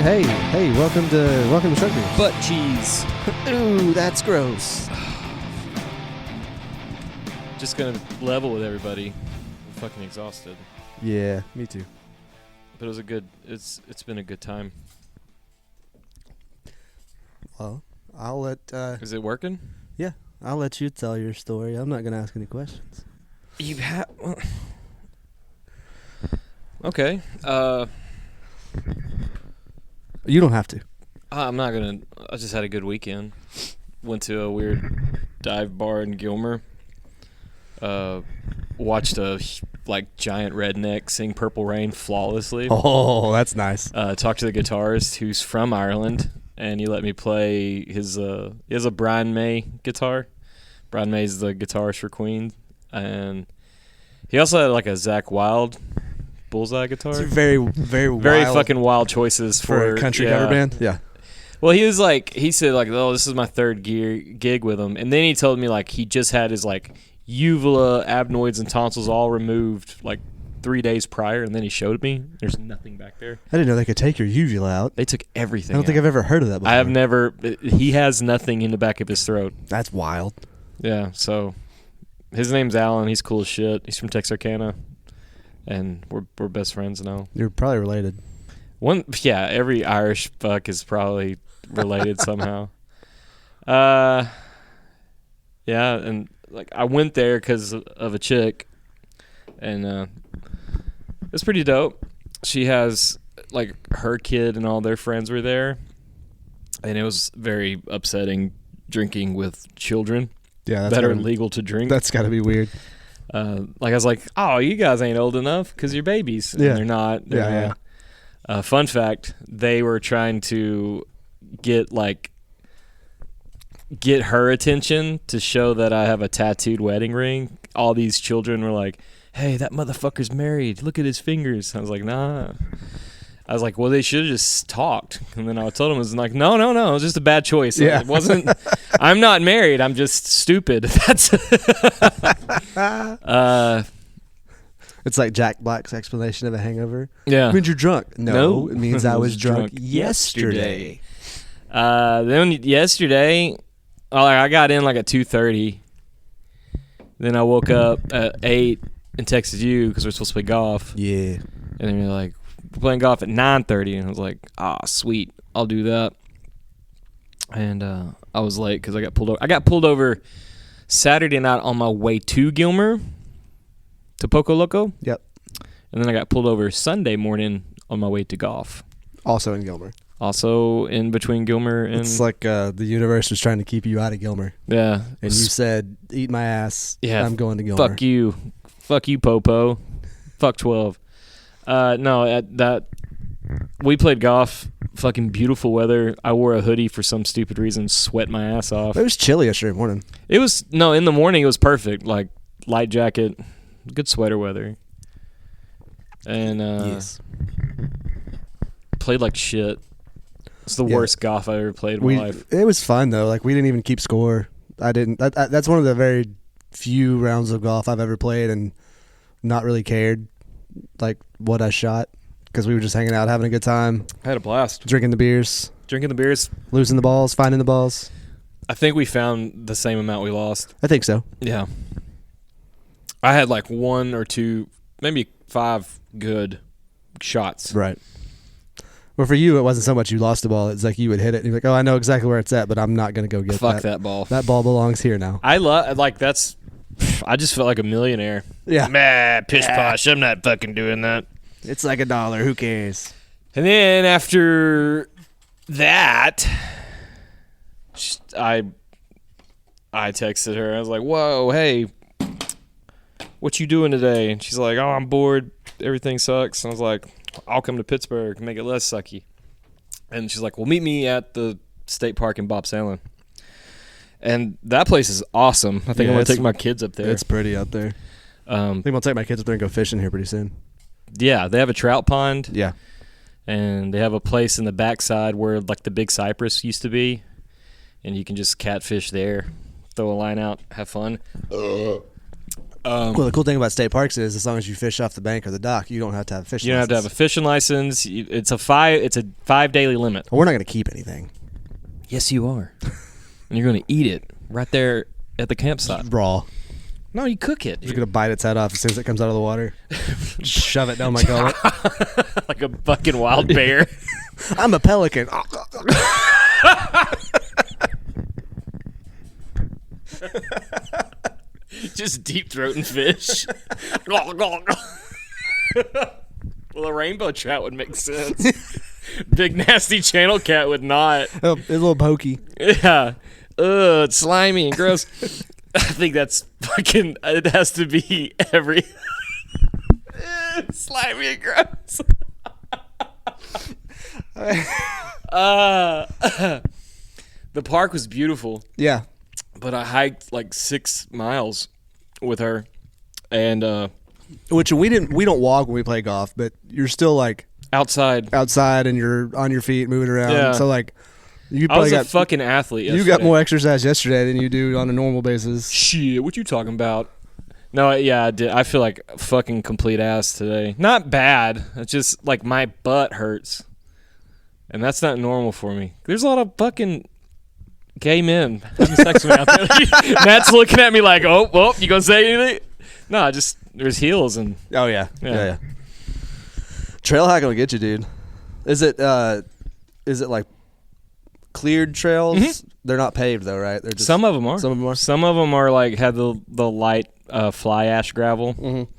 Hey, welcome to Shark News. Butt cheese. Ooh, that's gross. Just gonna level with everybody. I'm fucking exhausted. Yeah, me too. But it was a good. It's been a good time. Well, I'll let Is it working? I'll let you tell your story. I'm not gonna ask any questions. You have. Okay. You don't have to. I'm not gonna. I just had a good weekend. Went to a weird dive bar in Gilmer. Watched a giant redneck sing "Purple Rain" flawlessly. Oh, that's nice. Talked to the guitarist who's from Ireland, and he let me play his. He has a Brian May guitar. Brian May's the guitarist for Queen, and he also had a Zakk Wylde bullseye guitar. It's very, very wild Very fucking wild choices for a country cover band. Yeah. Well, he was he said oh, this is my third gig with him, and then he told me he just had his uvula, adenoids, and tonsils all removed 3 days prior, and then he showed me. There's nothing back there. I didn't know they could take your uvula out. They took everything. I don't think I've ever heard of that before. I have never. He has nothing in the back of his throat. That's wild. Yeah. So his name's Alan. He's cool as shit. He's from Texarkana, and we're best friends now. You're probably related. Every Irish fuck is probably related somehow. Yeah, and I went there because of a chick, and it's pretty dope. She has her kid and all their friends were there, and it was very upsetting drinking with children that are legal to drink. That's got to be weird. I was like, oh, you guys ain't old enough because you're babies. And they're not. They're not. Fun fact, they were trying to get her attention to show that I have a tattooed wedding ring. All these children were like, hey, that motherfucker's married. Look at his fingers. I was like, nah. I was like, well, they should have just talked. And then I told them, it was no, it was just a bad choice. Yeah. It wasn't, I'm not married. I'm just stupid. That's It's like Jack Black's explanation of a hangover. Yeah. It means you're drunk. No, it means I was drunk yesterday. Then yesterday, I got in at 2:30. Then I woke up at 8 and texted you because we're supposed to play golf. Yeah. And then you're like, we're playing golf at 9:30. And I was like, sweet. I'll do that. And I was late because I got pulled over. I got pulled over Saturday night on my way to Gilmer, to Poco Loco. Yep. And then I got pulled over Sunday morning on my way to golf. Also in Gilmer. Also in between Gilmer and... It's like the universe was trying to keep you out of Gilmer. Yeah. And you said, eat my ass. Yeah. I'm going to Gilmer. Fuck you. Fuck you, Popo. Fuck 12. No, we played golf. Fucking beautiful weather. I wore a hoodie for some stupid reason. Sweat my ass off. It was chilly yesterday morning. It was... No, in the morning it was perfect. Light jacket. Good sweater weather. And yes. Played like shit. It's the worst golf I ever played in my life. It was fun though. We didn't even keep score. I didn't. That's one of the very few rounds of golf I've ever played and not really cared what I shot because we were just hanging out, having a good time. I had a blast. Drinking the beers, losing the balls, finding the balls. I think we found the same amount we lost. I think so. Yeah. I had one or two, maybe 5 good shots. Right. Well, for you, it wasn't so much you lost the ball. It's you would hit it. And you're like, oh, I know exactly where it's at, but I'm not going to go get Fuck that ball. That ball belongs here now. I that's... I just felt like a millionaire. Yeah. Pish posh. I'm not fucking doing that. It's $1. Who cares? And then after that, I texted her. I was like, whoa, hey, what you doing today? And she's like, oh, I'm bored. Everything sucks. And I was like, I'll come to Pittsburgh and make it less sucky. And she's like, well, meet me at the state park in Bob Allen. And that place is awesome. I think I'm going to take my kids up there. It's pretty up there. I think I'll take my kids up there and go fishing here pretty soon. Yeah, they have a trout pond. Yeah. And they have a place in the backside where the big cypress used to be. And you can just catfish there, throw a line out, have fun. Well, the cool thing about state parks is as long as you fish off the bank or the dock, you don't have to have a fishing You don't have to have a fishing license. It's a 5 daily limit. Well, we're not going to keep anything. Yes, you are. And you're going to eat it right there at the campsite. Raw. No, you cook it. You're going to bite its head off as soon as it comes out of the water. Shove it down my gullet. Like a fucking wild bear. I'm a pelican. Just deep throating fish. Well, a rainbow trout would make sense. Big nasty channel cat would not. Oh, it's a little pokey. Yeah. Ugh, it's slimy and gross. I think that's fucking. It has to be every. Slimy and gross. The park was beautiful. Yeah. But I hiked like 6 miles with her, and Which we don't walk when we play golf, but you're still like outside and you're on your feet moving around. Yeah. So like you I probably was got a fucking athlete. you Yesterday. got more exercise yesterday than you do on a normal basis. Shit, what you talking about? No, yeah, I did. I feel like a fucking complete ass today. Not bad. It's just like my butt hurts, and that's not normal for me. There's a lot of fucking gay men having sex with me out there. Matt's looking at me like, oh, you gonna say anything? No, just there's heels and Oh yeah. Yeah. Yeah. Trail hike will get you, dude. Is it like cleared trails? Mhm. They're not paved though, right? They're just some of them are. Some of them are. Some of them are like had the light fly ash gravel. Mm-hmm.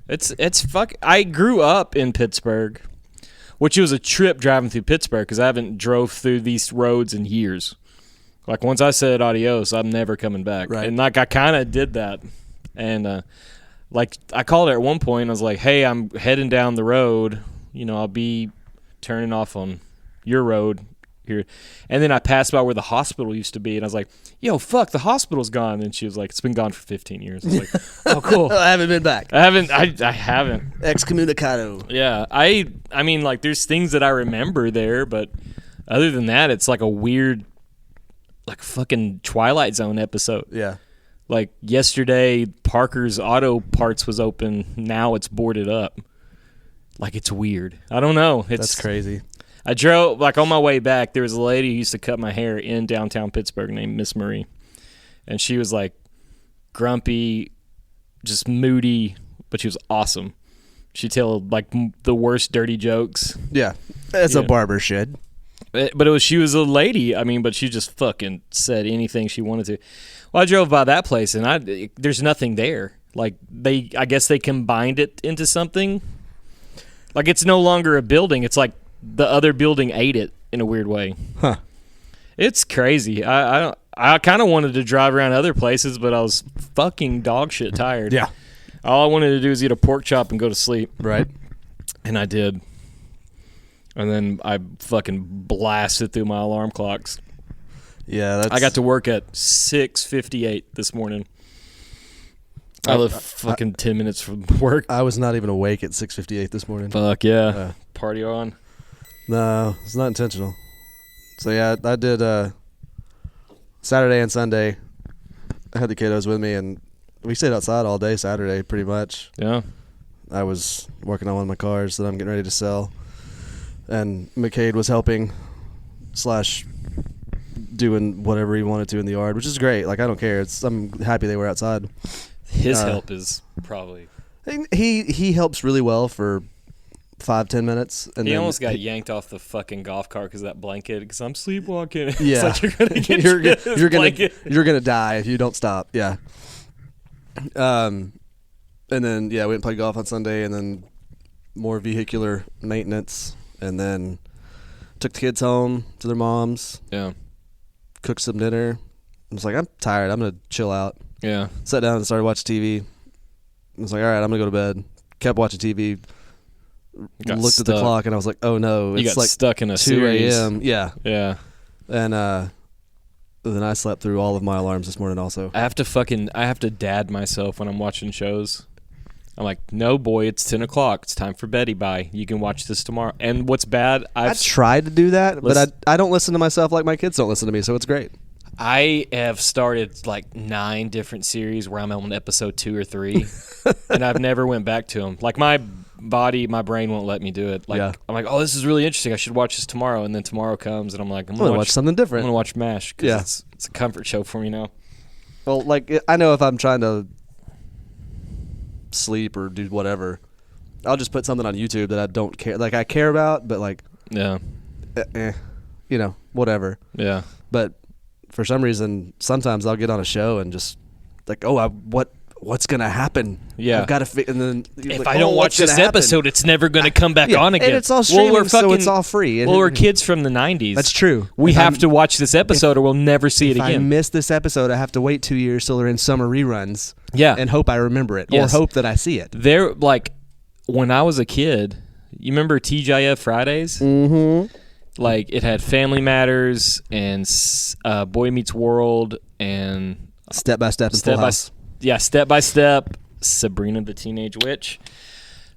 It's fuck. I grew up in Pittsburgh, which was a trip driving through Pittsburgh because I haven't drove through these roads in years. Like once I said adios, I'm never coming back. Right. And like I kind of did that, and like I called her at one point. I was like, "Hey, I'm heading down the road. You know, I'll be turning off on your road here." And then I passed by where the hospital used to be, and I was like, "Yo, fuck, the hospital's gone." And she was like, "It's been gone for 15 years." I was like, "Oh, cool." I haven't been back. I haven't. I haven't. Excommunicado. Yeah, I mean, like, there's things that I remember there, but other than that, it's like a weird, like, fucking Twilight Zone episode. Yeah. Like, yesterday, Parker's Auto Parts was open. Now it's boarded up. Like, it's weird. I don't know. That's crazy. I drove, like, on my way back, there was a lady who used to cut my hair in downtown Pittsburgh named Miss Marie. And she was, like, grumpy, just moody, but she was awesome. She told, like, the worst dirty jokes. Yeah. That's Yeah. a barber shed. But she was a lady. I mean, but she just fucking said anything she wanted to. Well, I drove by that place, and there's nothing there. Like, I guess they combined it into something. Like, it's no longer a building. It's like the other building ate it in a weird way. Huh. It's crazy. I kind of wanted to drive around other places, but I was fucking dog shit tired. Yeah. All I wanted to do was eat a pork chop and go to sleep. Right. And I did. And then I fucking blasted through my alarm clocks. Yeah, I got to work at 6:58 this morning. I live fucking 10 minutes from work. I was not even awake at 6:58 this morning. Fuck yeah. Party on. No, it's not intentional. So yeah, I did Saturday and Sunday. I had the kiddos with me, and we stayed outside all day Saturday, pretty much. Yeah. I was working on one of my cars that I'm getting ready to sell, and McCade was helping / doing whatever he wanted to in the yard, which is great. Like, I don't care. I'm happy they were outside. His help is probably... He helps really well for 5-10 minutes, and He then almost got yanked off the fucking golf cart because of that blanket, because I'm sleepwalking. It's Yeah, like you're gonna get you're gonna die if you don't stop. Yeah. And then we went and played golf on Sunday, and then more vehicular maintenance, and then took the kids home to their moms. Yeah. Cooked some dinner. I was like, I'm tired. I'm gonna chill out. Yeah. Sat down and started watching TV. I was like, all right, I'm gonna go to bed. Kept watching TV. Looked at the clock, and I was like, oh no, You it's got like stuck in a 2 series. a.m. Yeah. Yeah. And then I slept through all of my alarms this morning also. I have to dad myself when I'm watching shows. I'm like, no, boy, it's 10 o'clock. It's time for Betty. Bye. You can watch this tomorrow. And what's bad, I tried to do that, but Listen- I don't listen to myself like my kids don't listen to me, so it's great. I have started like 9 different series where I'm on episode 2 or 3, and I've never went back to them. Like my brain won't let me do it. Like I'm like, oh, this is really interesting. I should watch this tomorrow, and then tomorrow comes, and I'm like, I'm gonna watch something different. I'm gonna watch MASH because it's a comfort show for me now. Well, like I know if I'm trying to sleep or do whatever, I'll just put something on YouTube that I don't care. Like I care about, but like whatever. Yeah. But for some reason, sometimes I'll get on a show and just like, oh, what's gonna happen? Yeah, I've got to. And then if I don't watch this episode, it's never gonna come back on again. And it's all streaming, so it's all free. Well, we're kids from the '90s. That's true. We have to watch this episode, or we'll never see it again. If I miss this episode, I have to wait 2 years till they're in summer reruns. Yeah, and hope I remember it, or hope that I see it. They're like, when I was a kid, you remember TGIF Fridays? Mm-hmm. Like it had Family Matters and Boy Meets World and Step by Step and Full House. Step by Step, Sabrina the Teenage Witch.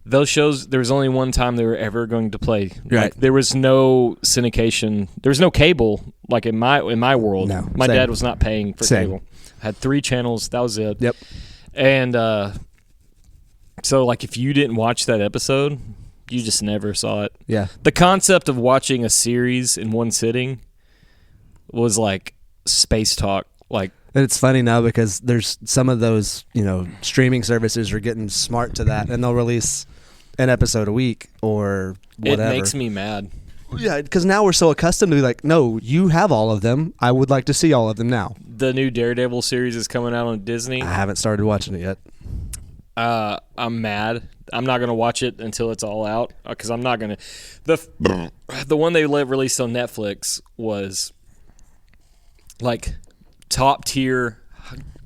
Those shows, there was only one time they were ever going to play. Right. Like, there was no syndication. There was no cable. Like in my world, no, my dad was not paying for cable. I had 3 channels. That was it. Yep. And so, like, if you didn't watch that episode, you just never saw it. Yeah. The concept of watching a series in one sitting was like space talk. Like, and it's funny now because there's some of those, streaming services are getting smart to that, and they'll release an episode a week or whatever. It makes me mad. Yeah, because now we're so accustomed to like, no, you have all of them. I would like to see all of them now. The new Daredevil series is coming out on Disney. I haven't started watching it yet. I'm mad. I'm not going to watch it until it's all out because I'm not going to. The one they released on Netflix was like top tier,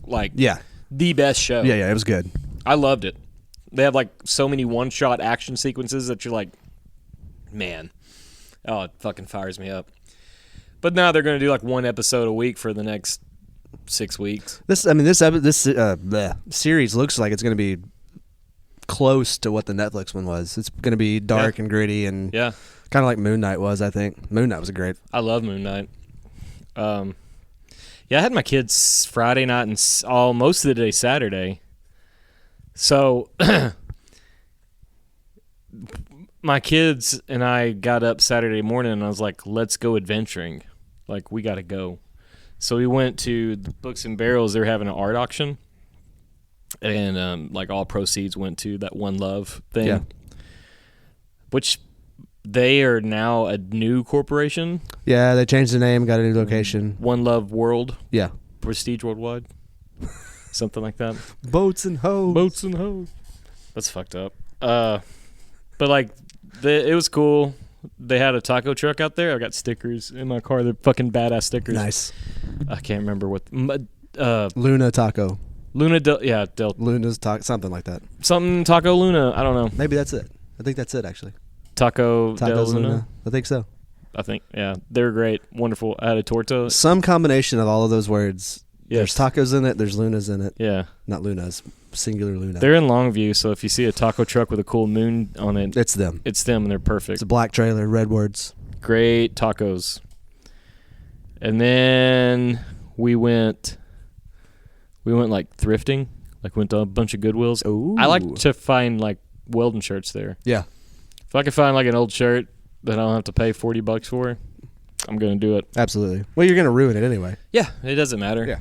like the best show. Yeah, it was good. I loved it. They have like so many one-shot action sequences that you're like, man, oh, it fucking fires me up. But now they're going to do like 1 episode a week for the next 6 weeks. This series looks like it's going to be close to what the Netflix one was. It's going to be dark and gritty and kind of like Moon Knight was, I think. Moon Knight was great. I love Moon Knight. I had my kids Friday night and most of the day Saturday. So my kids and I got up Saturday morning and I was like, let's go adventuring. Like, we got to go. So we went to the Books and Barrels. They're having an art auction. And like all proceeds went to that One Love thing. Yeah. Which they are now a new corporation. Yeah, they changed the name, got a new location. One Love World. Yeah. Prestige Worldwide. Something like that. Boats and hoes. That's fucked up. But like, it was cool. They had a taco truck out there. I got stickers in my car. They're fucking badass stickers. Nice. I can't remember what. Luna Taco. Luna's Taco, something like that. Something Taco Luna. I don't know. Maybe that's it. I think that's it, actually. Taco Del Luna. I think so. I think, yeah. They're great. Wonderful. I had a torta. Some combination of all of those words. Yes. There's tacos in it. There's Lunas in it. Yeah. Not Lunas. Singular Luna. They're in Longview, so if you see a taco truck with a cool moon on it, it's them. It's them, and they're perfect. It's a black trailer, red words. Great tacos. And then we went like thrifting. Like went to a bunch of Goodwills. Ooh. I like to find like Weldon shirts there. Yeah. If I can find like an old shirt that I don't have to pay $40 for, I'm going to do it. Absolutely. Well, you're going to ruin it anyway. Yeah, it doesn't matter. Yeah.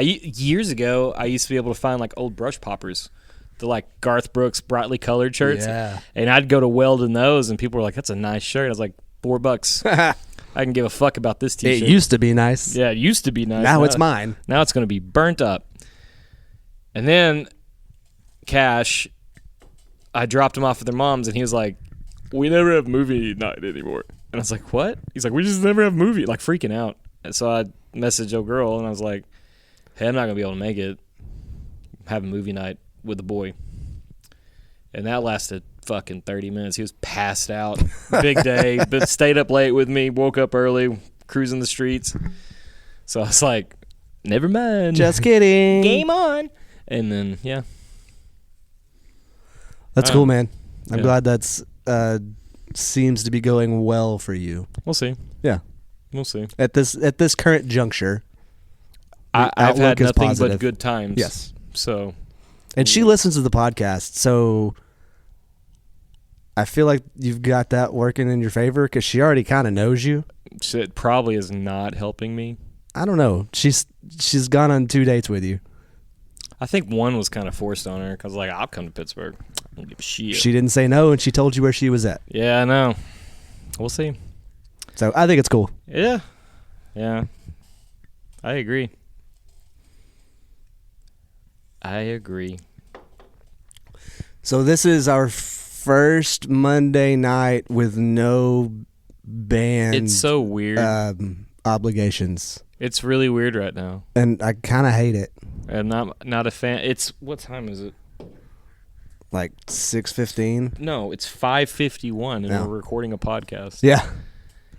Years ago, I used to be able to find like old brush poppers, the like Garth Brooks brightly colored shirts. Yeah. And I'd go to Weldon those, and people were like, "That's a nice shirt." I was like, $4. I can give a fuck about this t-shirt. It used to be nice. Yeah, it used to be nice. Now it's mine. Now it's going to be burnt up. And then Cash, I dropped him off at their mom's, and he was like, "We never have movie night anymore." And I was like, "What?" He's like, "We just never have movie," like freaking out. And so I messaged a girl, and I was like, "Hey, I'm not going to be able to make it. Have a movie night with the boy." And that lasted fucking 30 minutes. He was passed out. Big day. But stayed up late with me. Woke up early. Cruising the streets. So I was like, never mind. Just kidding. Game on. And then, yeah. That's cool, man. I'm glad that's seems to be going well for you. We'll see. Yeah. We'll see. At this current juncture. I've outlook had is nothing positive. but good times. Yes. So, And she listens to the podcast, so I feel like you've got that working in your favor because she already kind of knows you. it probably is not helping me. I don't know. She's gone on 2 dates with you. I think one was kind of forced on her because, like, I'll come to Pittsburgh. I don't give a shit. She didn't say no, and she told you where she was at. Yeah, I know. We'll see. So I think it's cool. Yeah. Yeah. I agree. So this is our first Monday night with no band It's so weird. obligations, It's really weird right now. and I kind of hate it. And I'm not a fan. It's what time is it? Like 6:15. No, it's 5:51, and Yeah. we're recording a podcast. Yeah,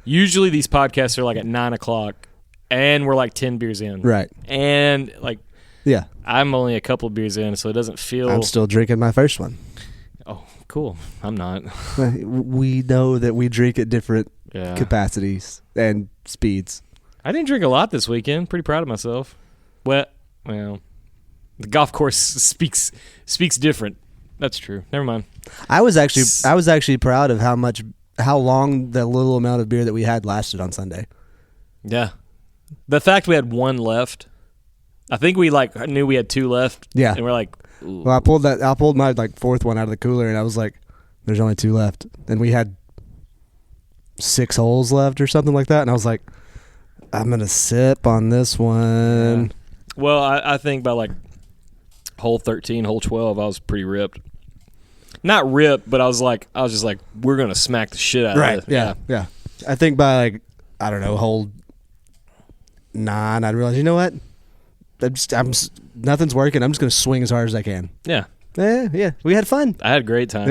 Usually these podcasts are like at 9 o'clock, and we're like 10 beers in. right. And like Yeah, I'm only a couple beers in, so it doesn't feel. I'm still drinking my first one. Oh, cool. I'm not. We know that we drink at different Yeah. capacities and speeds. I didn't drink a lot this weekend. Pretty proud of myself. Well, the golf course speaks different. That's true. Never mind. I was actually proud of how long the little amount of beer that we had lasted on Sunday. Yeah. The fact we had one left. I think we knew we had two left. Yeah. And we're like, ooh. Well, I pulled my fourth one out of the cooler, and I was like, "There's only two left," and we had 6 holes left or something like that, and I was like, "I'm gonna sip on this one." Yeah. Well, I think by like hole 13, hole 12, I was pretty ripped. Not ripped, but I was just like, we're gonna smack the shit out of it. Yeah. I think by I don't know, hole 9, I'd realize, you know what? Nothing's working. I'm just gonna swing as hard as I can. Yeah. Yeah. We had fun. I had a great time.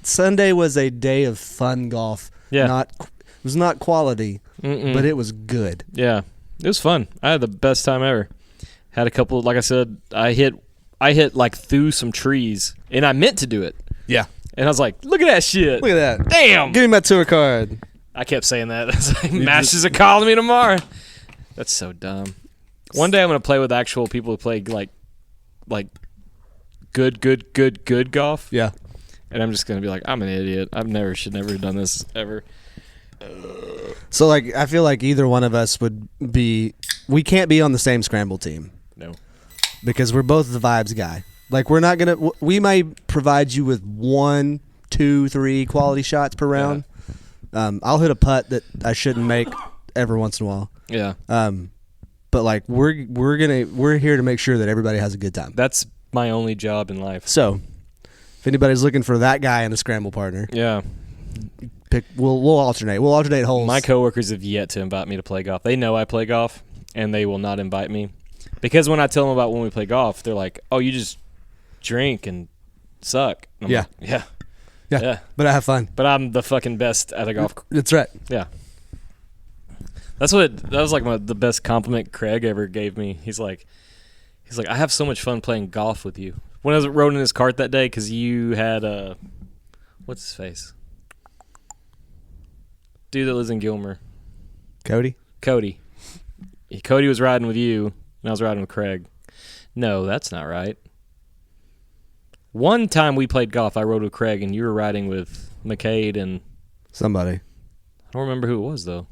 Sunday was a day of fun golf. Yeah. It was not quality, Mm-mm. but it was good. Yeah, it was fun. I had the best time ever. Had a couple, like I said, I hit like through some trees, and I meant to do it. Yeah. And I was like, look at that shit. Look at that. Damn. Give me my tour card. I kept saying that. It's like, Masters are calling me tomorrow. That's so dumb. One day I'm going to play with actual people who play like good golf. Yeah. And I'm just going to be like, I'm an idiot. Should never have done this ever. So I feel like either one of us we can't be on the same scramble team. No. Because we're both the vibes guy. We may provide you with 1, 2, 3 quality shots per round. I'll hit a putt that I shouldn't make every once in a while. Yeah. But we're here to make sure that everybody has a good time. That's my only job in life. So, if anybody's looking for that guy in a scramble partner, Yeah. we'll alternate. We'll alternate holes. My coworkers have yet to invite me to play golf. They know I play golf, and they will not invite me. Because when I tell them about when we play golf, they're like, oh, you just drink and suck. And I'm Yeah. like, yeah. But I have fun. But I'm the fucking best at a golf course. That's right. Yeah. That was like the best compliment Craig ever gave me. He's like, I have so much fun playing golf with you. When I was rode in his cart that day, because you had what's his face? Dude that lives in Gilmer. Cody? Cody. Cody was riding with you, and I was riding with Craig. No, that's not right. One time we played golf, I rode with Craig, and you were riding with McCade and Somebody. I don't remember who it was, though.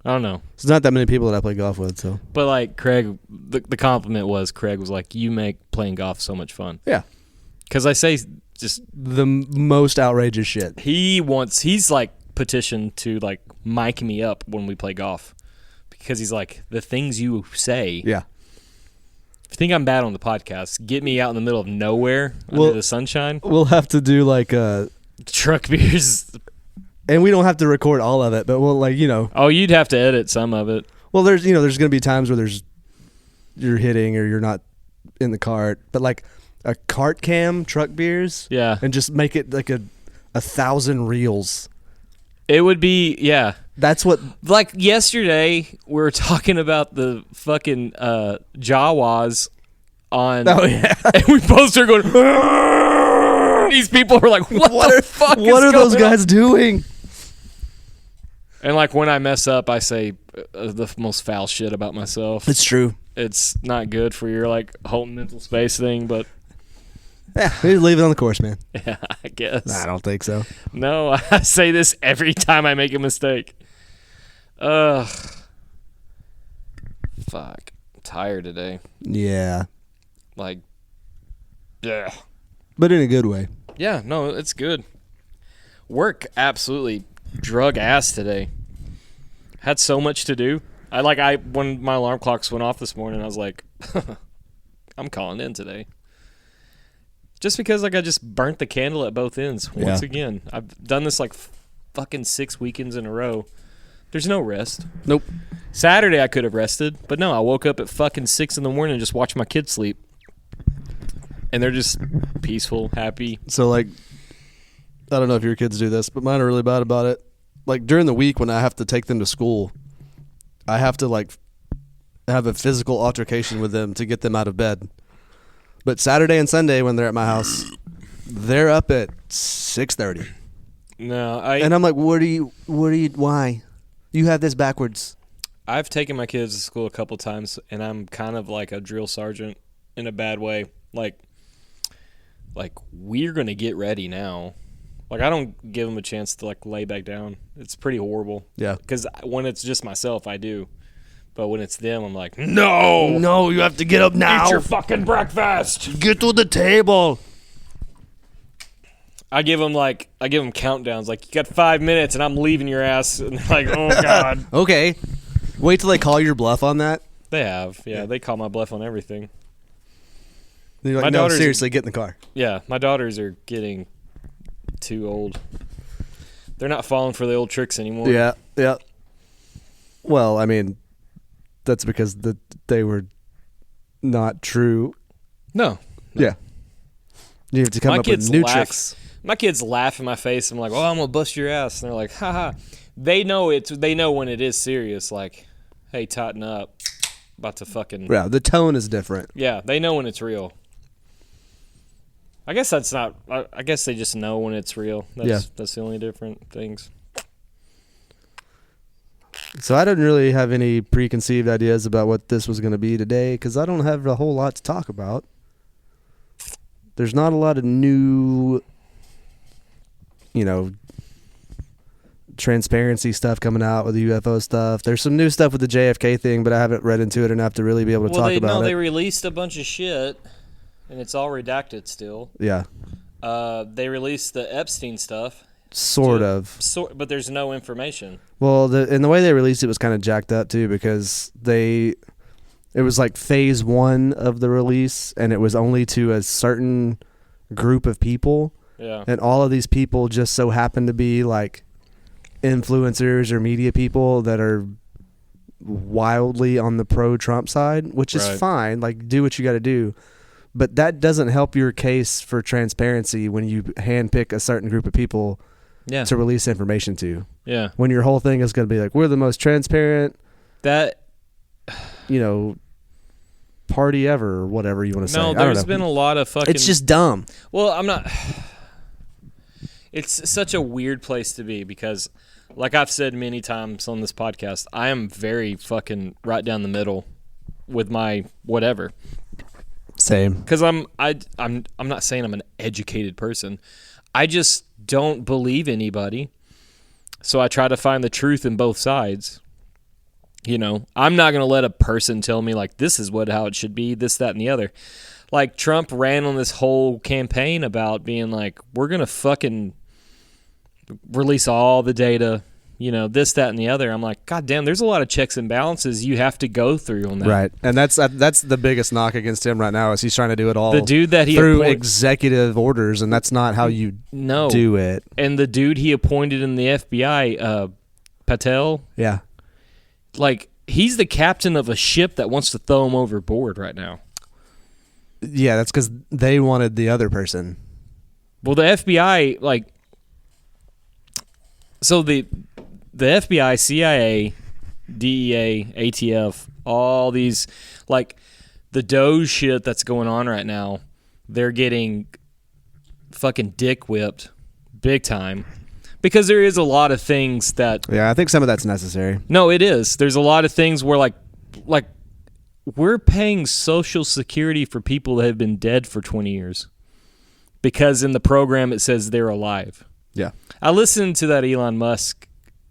I don't know. There's not that many people that I play golf with, so. But, like, Craig, the compliment was Craig was like, you make playing golf so much fun. Yeah. Because I say just... The most outrageous shit. He's, like, petitioned to, like, mic me up when we play golf. Because he's like, the things you say... Yeah. If you think I'm bad on the podcast, get me out in the middle of nowhere under the sunshine. We'll have to do, Truck beers... and we don't have to record all of it, but we'll Oh, you'd have to edit some of it. Well, there's going to be times where you're hitting or you're not in the cart, but like a cart cam truck beers, Yeah. and just make it like a 1,000 reels. It would be, yeah. That's what. Like yesterday, we were talking about the fucking Jawas on. Oh yeah. And we both started going. These people were like, "What the fuck? What are those guys doing?" And like when I mess up, I say, the most foul shit about myself. It's true. It's not good for your like whole mental space thing, but Yeah, we just leave it on the course, man. yeah, I guess. I don't think so. No, I say this every time I make a mistake. Ugh. Fuck. I'm tired today. Yeah, Like, yeah. but in a good way. Yeah, no, it's good. Work absolutely drug ass today. Had so much to do. When my alarm clocks went off this morning, I was like, I'm calling in today. Just because I just burnt the candle at both ends once again. I've done this like fucking 6 weekends in a row. There's no rest. Nope. Saturday I could have rested, but no, I woke up at fucking 6 in the morning and just watched my kids sleep. And they're just peaceful, happy. So, like, I don't know if your kids do this, but mine are really bad about it. Like, during the week when I have to take them to school, I have to, like, have a physical altercation with them to get them out of bed. But Saturday and Sunday when they're at my house, they're up at 6:30. No, And I'm like, why? You have this backwards. I've taken my kids to school a couple times, and I'm kind of like a drill sergeant in a bad way. Like we're going to get ready now. Like, I don't give them a chance to, like, lay back down. It's pretty horrible. Yeah. Because when it's just myself, I do. But when it's them, I'm like, no! No, you have to get up now. Eat your fucking breakfast! Get to the table. I give them countdowns. Like, you got 5 minutes, and I'm leaving your ass. And they're like, oh, God. Okay. Wait till they call your bluff on that. They have. Yeah, they call my bluff on everything. Then you're like, My no, daughters- seriously, get in the car. Yeah, my daughters are getting too old. They're not falling for the old tricks anymore. Yeah, yeah. Well, I mean, that's because they were not true. No. Yeah. You have to come My up with kids new laugh. tricks. My kids laugh in my face. I'm like, "Oh, I'm gonna bust your ass," and they're like, "Ha ha." They know it. They know when it is serious. Like, hey, tighten up. About to fucking. Yeah, the tone is different. Yeah, they know when it's real. I guess that's not. I guess they just know when it's real. That's the only different things. So I didn't really have any preconceived ideas about what this was going to be today because I don't have a whole lot to talk about. There's not a lot of new, transparency stuff coming out with the UFO stuff. There's some new stuff with the JFK thing, but I haven't read into it enough to really be able to talk about it. They released a bunch of shit, and it's all redacted still. Yeah. They released the Epstein stuff. Sort of. But there's no information. Well, and the way they released it was kind of jacked up too because it was like phase 1 of the release, and it was only to a certain group of people. Yeah. And all of these people just so happen to be like influencers or media people that are wildly on the pro-Trump side, which is fine. Like, do what you got to do. But that doesn't help your case for transparency when you handpick a certain group of people to release information to. Yeah. When your whole thing is going to be like, we're the most transparent, party ever, or whatever you want to say. No, there's been a lot of fucking... It's just dumb. Well, I'm not... It's such a weird place to be because, like I've said many times on this podcast, I am very fucking right down the middle with my whatever. Same. Because I'm not saying I'm an educated person. I just don't believe anybody. So I try to find the truth in both sides. I'm not going to let a person tell me, like, this is how it should be, this, that, and the other. Like, Trump ran on this whole campaign about being like, we're going to fucking release all the data, this, that, and the other. I'm like, God damn, there's a lot of checks and balances you have to go through on that. Right. And that's the biggest knock against him right now is he's trying to do it all the dude that he through executive orders, and that's not how you do it. And the dude he appointed in the FBI, Patel. Yeah. Like, he's the captain of a ship that wants to throw him overboard right now. Yeah, that's because they wanted the other person. Well, the FBI, like... So the FBI, CIA, DEA, ATF, all these... Like, the Doge shit that's going on right now, they're getting fucking dick whipped big time. Because there is a lot of things that Yeah, I think some of that's necessary. no, it is. There's a lot of things where like we're paying Social Security for people that have been dead for 20 years because in the program it says they're alive. Yeah. I listened to that Elon Musk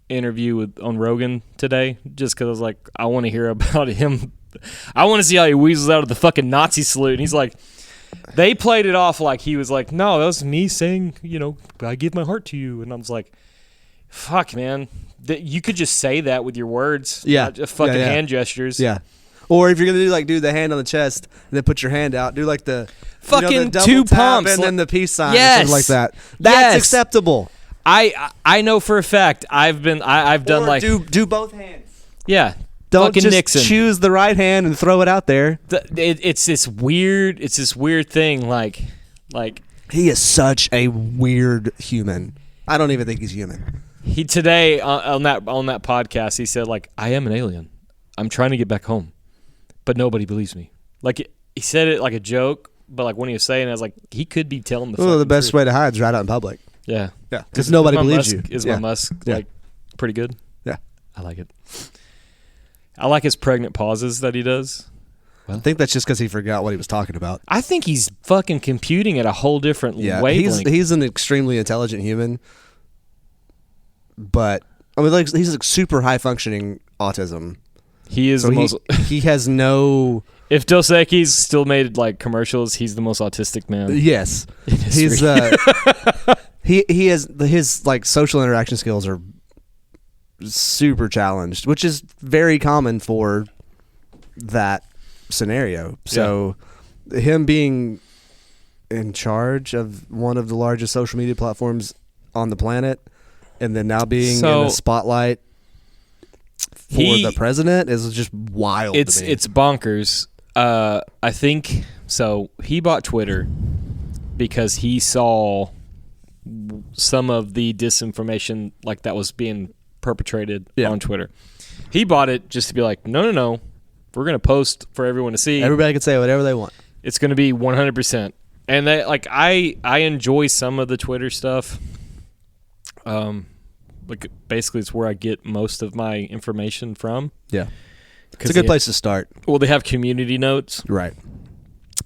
interview on Rogan today just because I was like, I want to hear about him. I want to see how he weasels out of the fucking Nazi salute. And he's like, they played it off like he was like, no, that was me saying, I give my heart to you. And I was like, fuck, man. You could just say that with your words. Yeah. Not just fucking Yeah. hand gestures. Yeah. Or if you're gonna do the hand on the chest and then put your hand out, do like the fucking the double two tap pumps and then the peace sign Yes. or something like that. That's Yes. acceptable. I know for a fact I've done Or like do both hands. yeah. Don't fucking just Nixon. choose the right hand and throw it out there. It's this weird thing like He is such a weird human. I don't even think he's human. he today on that podcast he said like, I am an alien. I'm trying to get back home, but nobody believes me. Like he said it like a joke, but like when he was saying it, I was like, he could be telling the Well, the fucking best truth. way to hide is right out in public. Yeah. Yeah, because nobody believes Musk, you. Is yeah. my Musk Yeah. like pretty good? Yeah. I like it. I like his pregnant pauses that he does. I think that's just because he forgot what he was talking about. I think he's fucking computing at a whole different Yeah, wavelength. he's an extremely intelligent human, but I mean, like he's like super high functioning autism. He is So the most. he has no. If Dos Equis still made like commercials, he's the most autistic man. Yes, in history. he's he has his like social interaction skills are super challenged, which is very common for that scenario. So him being in charge of one of the largest social media platforms on the planet and then now being in the spotlight for the president is just wild to me. It's bonkers. I think so. He bought Twitter because he saw some of the disinformation like that was being perpetrated on Twitter. He bought it just to be like, no, we're gonna post for everyone to see. Everybody can say whatever they want. It's gonna be 100%. And they like I enjoy some of the Twitter stuff. Like basically it's where I get most of my information from. Yeah. It's a good place to start. Well, they have community notes. Right.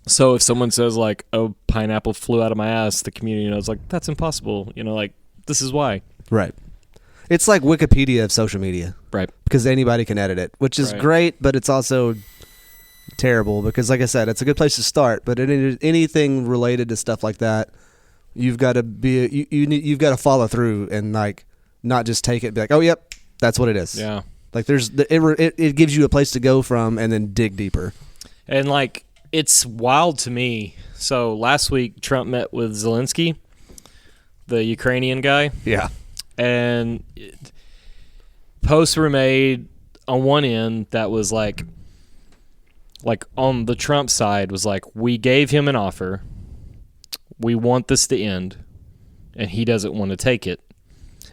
So if someone says like, "Oh, pineapple flew out of my ass," the community knows like that's impossible. Like this is why. Right. It's like Wikipedia of social media. Right. Because anybody can edit it, which is great, but it's also terrible because, like I said, it's a good place to start. But anything related to stuff like that, you've got to be you've got to follow through and like not just take it and be like, "Oh, yep, that's what it is." Yeah. Like it gives you a place to go from and then dig deeper. And like it's wild to me. So last week Trump met with Zelensky, the Ukrainian guy. Yeah. And posts were made on one end that was like on the Trump side was like, we gave him an offer, we want this to end, and he doesn't want to take it.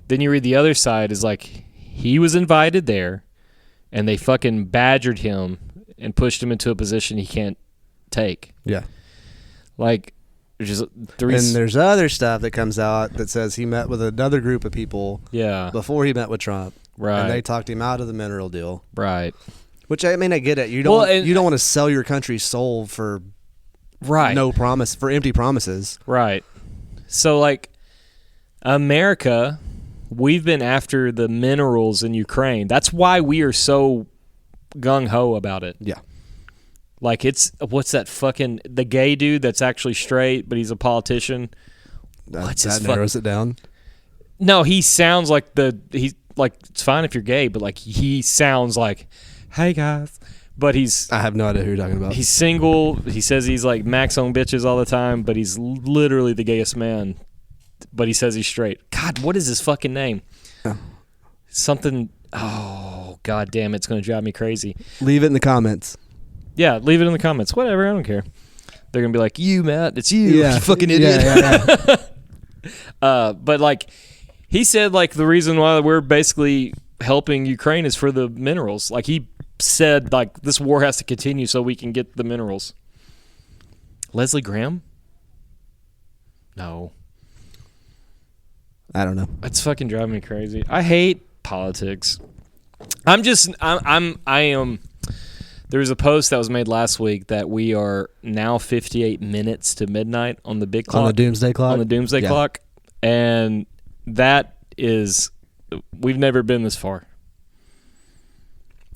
Then you read the other side is like, he was invited there, and they fucking badgered him and pushed him into a position he can't take. Yeah. Like, there's just and there's other stuff that comes out that says he met with another group of people before he met with Trump. Right. And they talked him out of the mineral deal. Right. Which, I mean, I get it. You don't want to sell your country's soul for no promise, for empty promises. Right. So, like, America, we've been after the minerals in Ukraine. That's why we are so gung-ho about it. Yeah. Like, what's that fucking, the gay dude that's actually straight, but he's a politician? That narrows it down. No, he sounds like he's like, it's fine if you're gay, but like, he sounds like, hey guys. But I have no idea who you're talking about. He's single. He says he's like max on bitches all the time, but he's literally the gayest man. But he says he's straight. God, what is his fucking name? Oh. Something. Oh, god damn, it's going to drive me crazy. Leave it in the comments. Yeah, leave it in the comments. Whatever, I don't care. They're going to be like, you, Matt, it's you. Yeah. You fucking idiot. Yeah. But like, he said like the reason why we're basically helping Ukraine is for the minerals. Like he said like this war has to continue so we can get the minerals. Leslie Graham? No. I don't know. It's fucking driving me crazy. I hate politics. I am. There was a post that was made last week that we are now 58 minutes to midnight on the big clock. On the doomsday clock? On the doomsday clock. And that is, we've never been this far.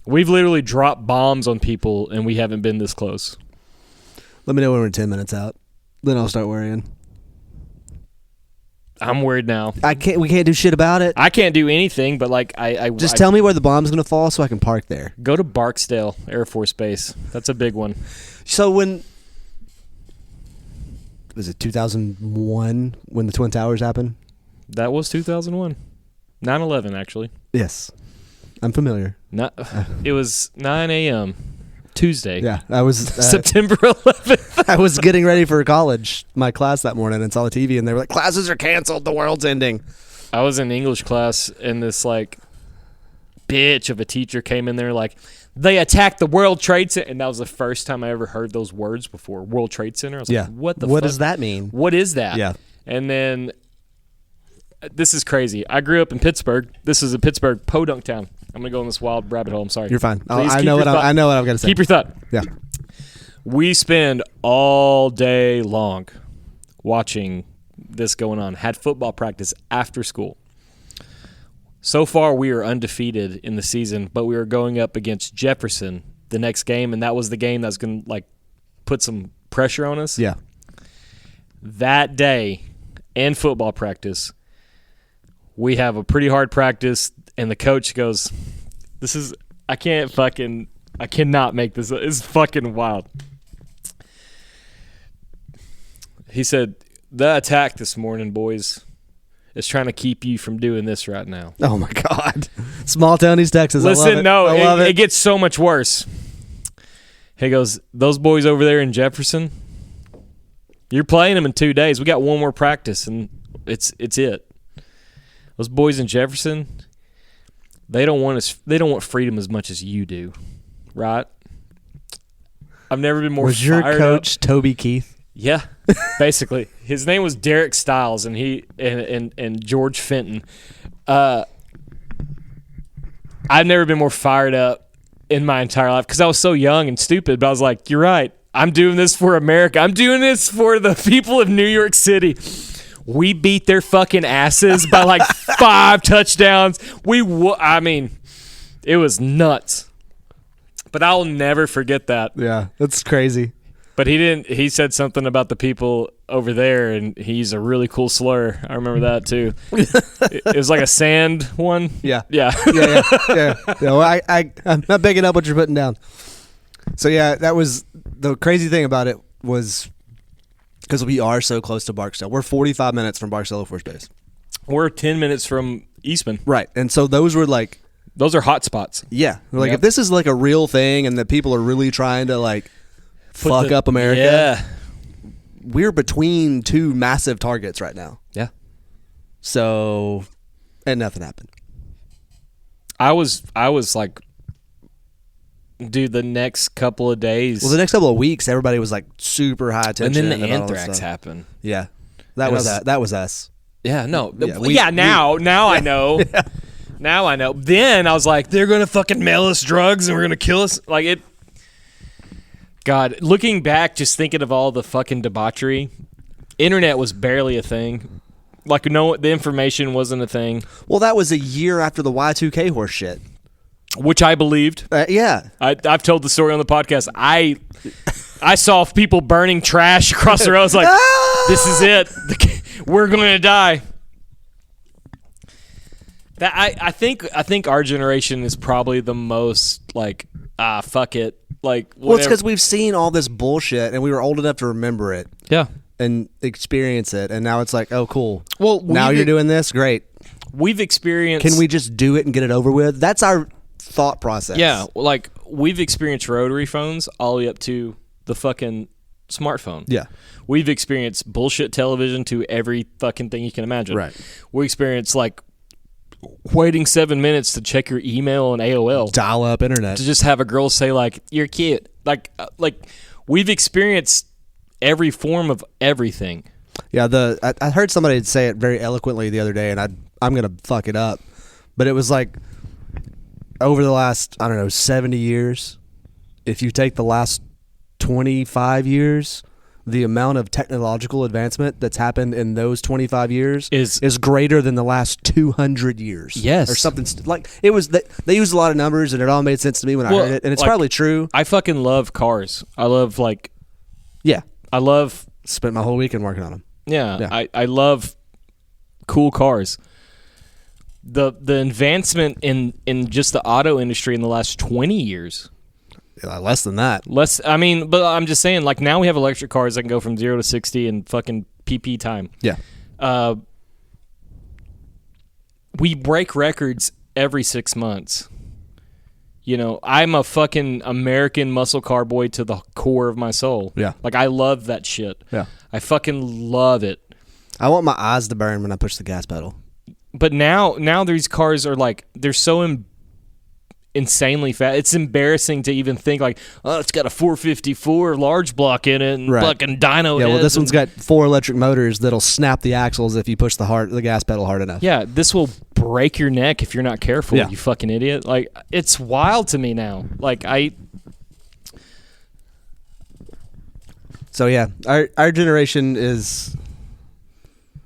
We've literally dropped bombs on people, and we haven't been this close. Let me know when we're 10 minutes out. Then I'll start worrying. I'm worried now. We can't do shit about it. I can't do anything, but like I just tell me where the bomb's gonna fall so I can park there. Go to Barksdale Air Force Base. That's a big one. So when was it 2001 when the Twin Towers happened? That was 2001. 9/11 actually. Yes, I'm familiar. It was 9 a.m. Tuesday. Yeah, I was September 11th. I was getting ready for college, my class that morning, and saw the TV, and they were like, "Classes are canceled. The world's ending." I was in English class, and this like bitch of a teacher came in there like, they attacked the World Trade Center, and that was the first time I ever heard those words before. World Trade Center. I was like, what What does that mean? What is that? Yeah. And then this is crazy. I grew up in Pittsburgh. This is a Pittsburgh podunk town. I'm gonna go on this wild rabbit hole. I'm sorry. You're fine. Please I know what I'm gonna say. Keep your thought. Yeah. We spend all day long watching this going on. Had football practice after school. So far, we are undefeated in the season, but we are going up against Jefferson the next game, and that was the game that's going to like put some pressure on us. Yeah. That day, in football practice, we have a pretty hard practice, and the coach goes, I cannot make this. It's fucking wild. He said, the attack this morning, boys, is trying to keep you from doing this right now. Oh, my God. Small town East Texas. Listen, I love it. It gets so much worse. He goes, those boys over there in Jefferson, you're playing them in 2 days. We got one more practice, and it's it. Those boys in Jefferson, they don't want freedom as much as you do, right? I've never been more Was fired your coach up. Toby Keith? Yeah, basically. His name was Derek Stiles, and he and George Fenton. I've never been more fired up in my entire life because I was so young and stupid. But I was like, "You're right. I'm doing this for America. I'm doing this for the people of New York City." We beat their fucking asses by like 5 touchdowns. It was nuts. But I'll never forget that. Yeah, that's crazy. But he didn't. He said something about the people over there, and he used a really cool slur. I remember that too. It was like a sand one. Yeah. Yeah. Yeah. Well, I'm not picking up what you're putting down. So yeah, that was the crazy thing about it was because we are so close to Barksdale. We're 45 minutes from Barksdale Air Force Base. We're 10 minutes from Eastman. Right, and so those are hot spots. Yeah, like Yep. if this is like a real thing and that people are really trying to like fuck up America. Yeah. We're between two massive targets right now. Yeah. So, and nothing happened. I was like, dude, the next couple of days. Well, the next couple of weeks, everybody was like super high attention. and then the about all this anthrax stuff. happened. Yeah, And that was us. Yeah, no. Yeah, now I know. Yeah. Now I know. Then I was like, they're going to fucking mail us drugs and we're going to kill us. Like it. God, looking back, just thinking of all the fucking debauchery, internet was barely a thing. Like, no, the information wasn't a thing, Well, that was a year after the Y2K horse shit. which I believed. Yeah. I've told the story on the podcast. I saw people burning trash across the road. I was like, this is it. We're going to die. That I think our generation is probably the most like, fuck it. Like, whatever. Well, it's because we've seen all this bullshit and we were old enough to remember it Yeah. and experience it. And now it's like, oh, cool. Well, Now you're doing this? Great. We've experienced. Can we just do it and get it over with? That's our thought process. Yeah, like we've experienced rotary phones all the way up to the fucking smartphone. Yeah. We've experienced bullshit television to every fucking thing you can imagine. Right. We experienced like waiting 7 minutes to check your email on AOL Dial up internet. to just have a girl say like, you're cute. Like we've experienced every form of everything. Yeah, I heard somebody say it very eloquently the other day, and I'm gonna fuck it up, but it was like over the last 70 years, if you take the last 25 years, the amount of technological advancement that's happened in those 25 years is greater than the last 200 years. Yes. Or something like it was. They used a lot of numbers, and it all made sense to me when I heard it, and it's probably true. I fucking love cars. I love spent my whole weekend working on them. Yeah. I love cool cars. The advancement in just the auto industry in the last 20 years. Less than that. But I'm just saying, like, now we have electric cars that can go from 0 to 60 in fucking PP time. Yeah. We break records every 6 months. You know, I'm a fucking American muscle car boy to the core of my soul. Yeah. Like, I love that shit. Yeah. I fucking love it. I want my eyes to burn when I push the gas pedal. But now these cars are like, they're so insanely fast. It's embarrassing to even think like, oh, it's got a 454 large block in it and fucking dyno. Yeah, well, this one's got 4 electric motors that'll snap the axles if you push the gas pedal hard enough. Yeah, this will break your neck if you're not careful. Yeah. You fucking idiot. Like, it's wild to me now. Like, So yeah, our generation is.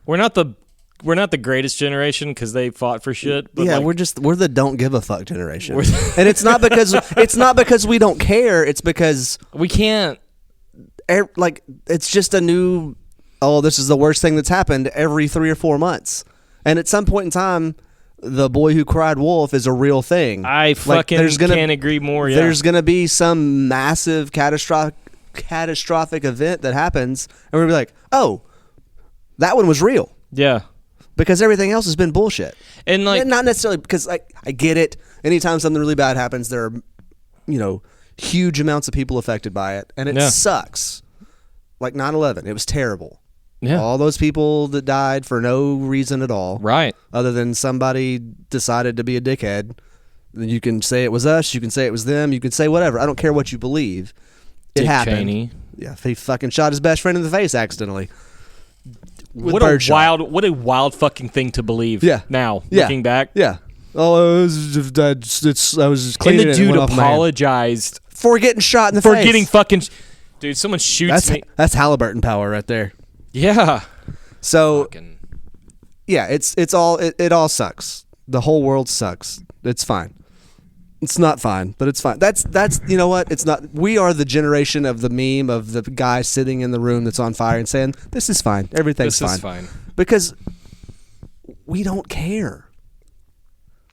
We're not the greatest generation because they fought for shit. But yeah, like, we're the don't give a fuck generation, and it's not because we don't care. It's because we can't. Like, it's just a new. Oh, this is the worst thing that's happened every 3 or 4 months, and at some point in time, the boy who cried wolf is a real thing. I fucking can't agree more. Yeah. There's gonna be some massive catastrophic event that happens, and we're gonna be like, oh, that one was real. Yeah. Because everything else has been bullshit. And like, not necessarily because I get it. Anytime something really bad happens, there are, huge amounts of people affected by it, and it sucks. Like 9/11, it was terrible. Yeah. All those people that died for no reason at all. Right. Other than somebody decided to be a dickhead. Then you can say it was us, you can say it was them, you can say whatever. I don't care what you believe. It happened. Cheney. Yeah, he fucking shot his best friend in the face accidentally. What a wild fucking thing to believe. Yeah. Now, Yeah. looking back. Yeah. Oh, I was just cleaning And the it dude went off my hand. apologized For getting shot in the for face. getting fucking. Dude, someone shoots me. That's Halliburton power right there. Yeah. So Fucking. yeah, it all sucks. The whole world sucks. It's fine. It's not fine, but it's fine. That's you know what? It's not. We are the generation of the meme of the guy sitting in the room that's on fire and saying, "This is fine. Everything's fine." This is fine. Because we don't care.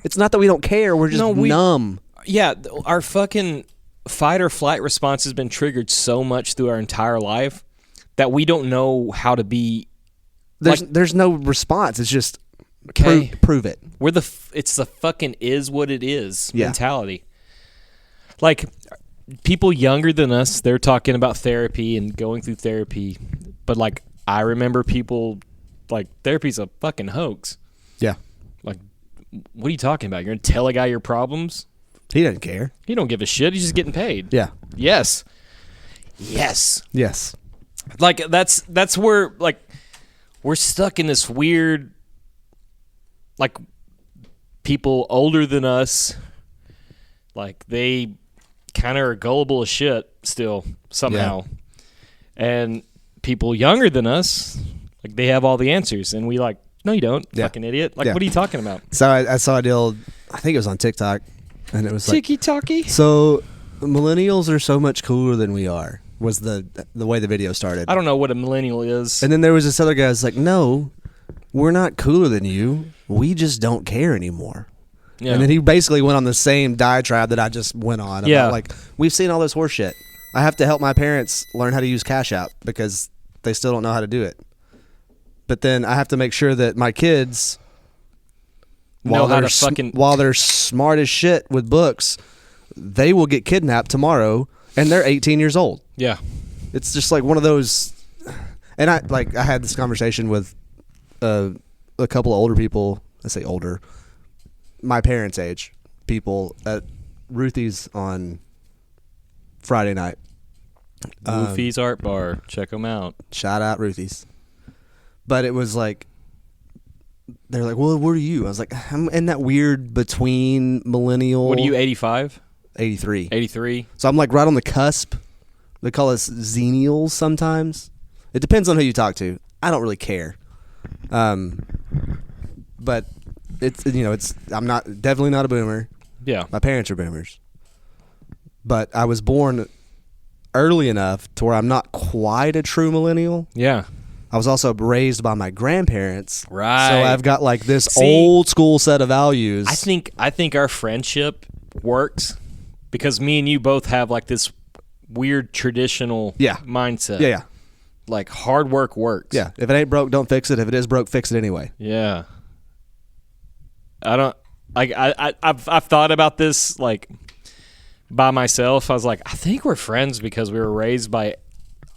It's not that we don't care. We're just numb. Yeah, our fucking fight or flight response has been triggered so much through our entire life that we don't know how to be. There's no response. It's just Okay. prove it. It's the fucking is what it is Yeah. mentality. Like, people younger than us, they're talking about therapy and going through therapy, but like, I remember people like, therapy's a fucking hoax. Yeah. Like, what are you talking about? You're gonna tell a guy your problems? He doesn't care. He don't give a shit. He's just getting paid. Yeah. Yes. Like, that's where, like, we're stuck in this weird, like, people older than us, like, they kind of are gullible as shit still somehow. Yeah. And people younger than us, like, they have all the answers, and we like, no, you don't, fucking idiot. Like, what are you talking about? So I saw a deal, I think it was on TikTok, and it was like, Tiki-talkie? so millennials are so much cooler than we are, was the way the video started. I don't know what a millennial is. And then there was this other guy who's like, no, we're not cooler than you. We just don't care anymore. Yeah. And then he basically went on the same diatribe that I just went on. About, like, we've seen all this horse shit. I have to help my parents learn how to use Cash App because they still don't know how to do it. But then I have to make sure that my kids, while they're smart as shit with books, they will get kidnapped tomorrow, and they're 18 years old. Yeah. It's just like one of those. And I had this conversation with a couple of older people. I say older, my parents' age people at Ruthie's on Friday night. Goofy's Art Bar. Check them out. Shout out Ruthie's. But it was like, they're like, well, what are you? I was like, I'm in that weird between millennial. What are you, 85? 83. 83? So I'm like right on the cusp. They call us Xennials sometimes. It depends on who you talk to. I don't really care. But I'm definitely not a boomer. Yeah. My parents are boomers. But I was born early enough to where I'm not quite a true millennial. Yeah. I was also raised by my grandparents. Right. So I've got like this old school set of values. I think our friendship works because me and you both have like this weird traditional mindset. Yeah. Like hard work works. Yeah. If it ain't broke, don't fix it. If it is broke, fix it anyway. Yeah. I've thought about this like by myself. I was like, I think we're friends because we were raised by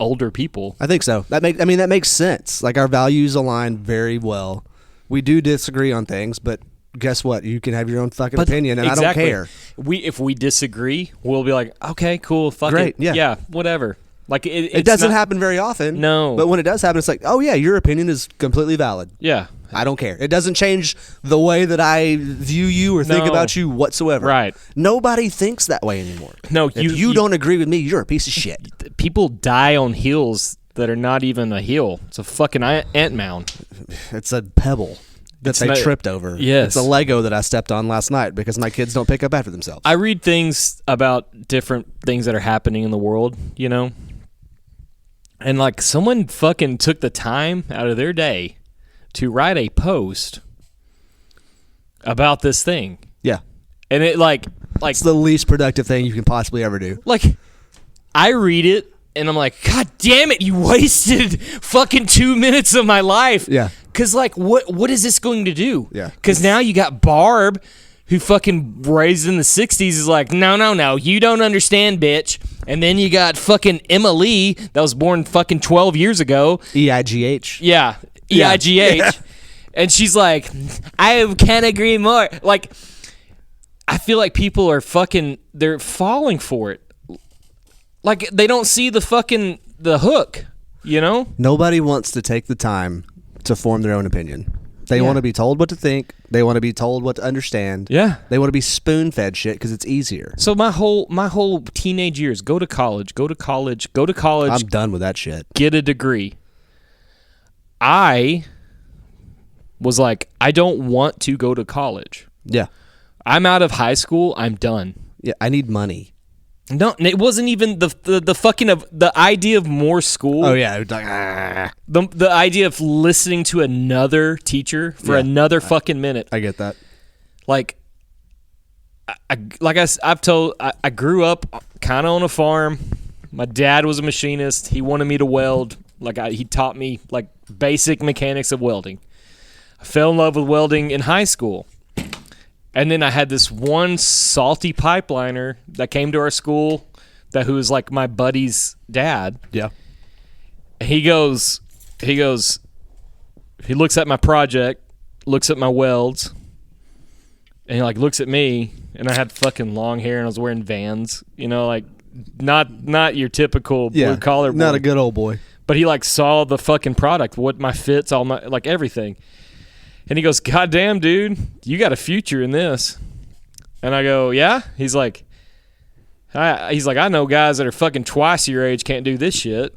older people. I think so. That makes sense. Like our values align very well. We do disagree on things, but guess what? You can have your own fucking opinion, and exactly. I don't care. If we disagree, we'll be like, okay, cool, fuck Great, it. yeah, whatever. Like it doesn't happen very often. No, but when it does happen, it's like, oh yeah, your opinion is completely valid. Yeah, I don't care. It doesn't change the way that I view you or think about you whatsoever. Right. Nobody thinks that way anymore. No, if you don't agree with me, you're a piece of shit. People die on hills that are not even a hill. It's a fucking ant mound. It's a pebble that they tripped over. Yes. It's a Lego that I stepped on last night because my kids don't pick up after themselves. I read things about different things that are happening in the world, you know? And like someone fucking took the time out of their day to write a post about this thing. Yeah. And it like it's the least productive thing you can possibly ever do. Like I read it and I'm like, God damn it, you wasted fucking 2 minutes of my life. Yeah. Cause like what is this going to do? Yeah. Cause now you got Barb, who fucking raised in the 60s, is like, no, you don't understand, bitch. And then you got fucking Emma Lee, that was born fucking 12 years ago. EIGH. Yeah, EIGH. Yeah. And she's like, I can't agree more. Like, I feel like people are they're falling for it. Like, they don't see the hook, you know? Nobody wants to take the time to form their own opinion. They want to be told what to think. They want to be told what to understand. Yeah. They want to be spoon-fed shit because it's easier. So my whole teenage years, go to college. I'm done with that shit. Get a degree. I was like, I don't want to go to college. Yeah. I'm out of high school. I'm done. Yeah, I need money. No, it wasn't even the fucking of the idea of more school. Oh yeah, it was like the idea of listening to another teacher for another fucking minute. I get that. Like, I grew up kind of on a farm. My dad was a machinist. He wanted me to weld. He taught me like basic mechanics of welding. I fell in love with welding in high school. And then I had this one salty pipeliner that came to our school who was like my buddy's dad. Yeah. He looks at my project, looks at my welds, and he like looks at me, and I had fucking long hair and I was wearing Vans, you know, like not your typical blue collar boy. Not a good old boy. But he like saw the fucking product, what my fits, all my like everything. And he goes, God damn, dude, you got a future in this. And I go, yeah? He's like, I know guys that are fucking twice your age can't do this shit.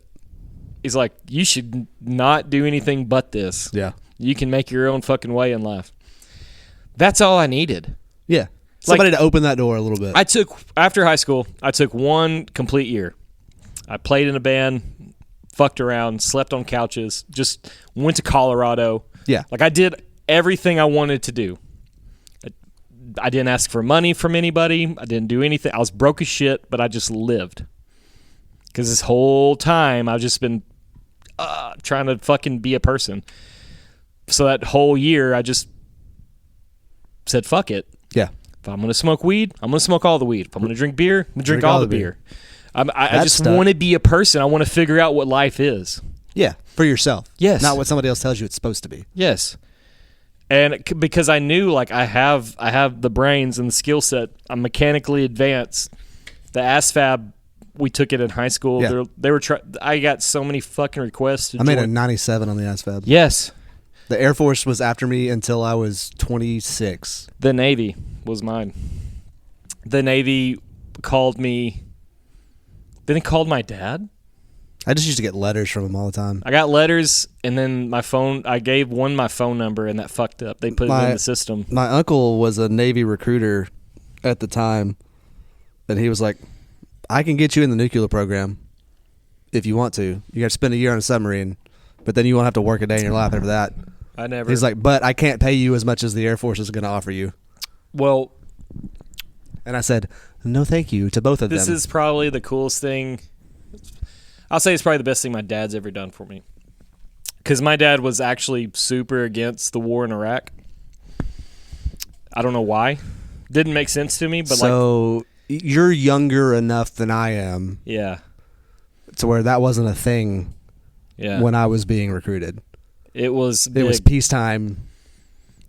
He's like, you should not do anything but this. Yeah. You can make your own fucking way in life. That's all I needed. Yeah. Somebody to open that door a little bit. After high school, I took one complete year. I played in a band, fucked around, slept on couches, just went to Colorado. Yeah. Like I did everything I wanted to do. I didn't ask for money from anybody. I didn't do anything. I was broke as shit, but I just lived. Because this whole time, I've just been trying to fucking be a person. So that whole year, I just said, fuck it. Yeah. If I'm going to smoke weed, I'm going to smoke all the weed. If I'm going to drink beer, I'm going to drink all the beer. I just want to be a person. I want to figure out what life is. Yeah, for yourself. Yes. Not what somebody else tells you it's supposed to be. Yes. And because I knew, like, I have the brains and the skill set. I'm mechanically advanced. The ASFAB we took it in high school. Yeah. They were. I got so many fucking requests. To I made join. a 97 on the ASVAB. Yes. The Air Force was after me until I was 26. The Navy was mine. The Navy called me. Then they called my dad. I just used to get letters from them all the time. I got letters, and then my phone. I gave one my phone number, and that fucked up. They put it in the system. My uncle was a Navy recruiter at the time, and he was like, I can get you in the nuclear program if you want to. You got to spend a year on a submarine, but then you won't have to work a day in your life after that. I never. He's like, but I can't pay you as much as the Air Force is going to offer you. Well, and I said, no thank you to both of them. this is probably the coolest thing. I'll say it's probably the best thing my dad's ever done for me. Because my dad was actually super against the war in Iraq. I don't know why. Didn't make sense to me, but so you're younger enough than I am yeah. to where that wasn't a thing Yeah. when I was being recruited. It was big. It was peacetime.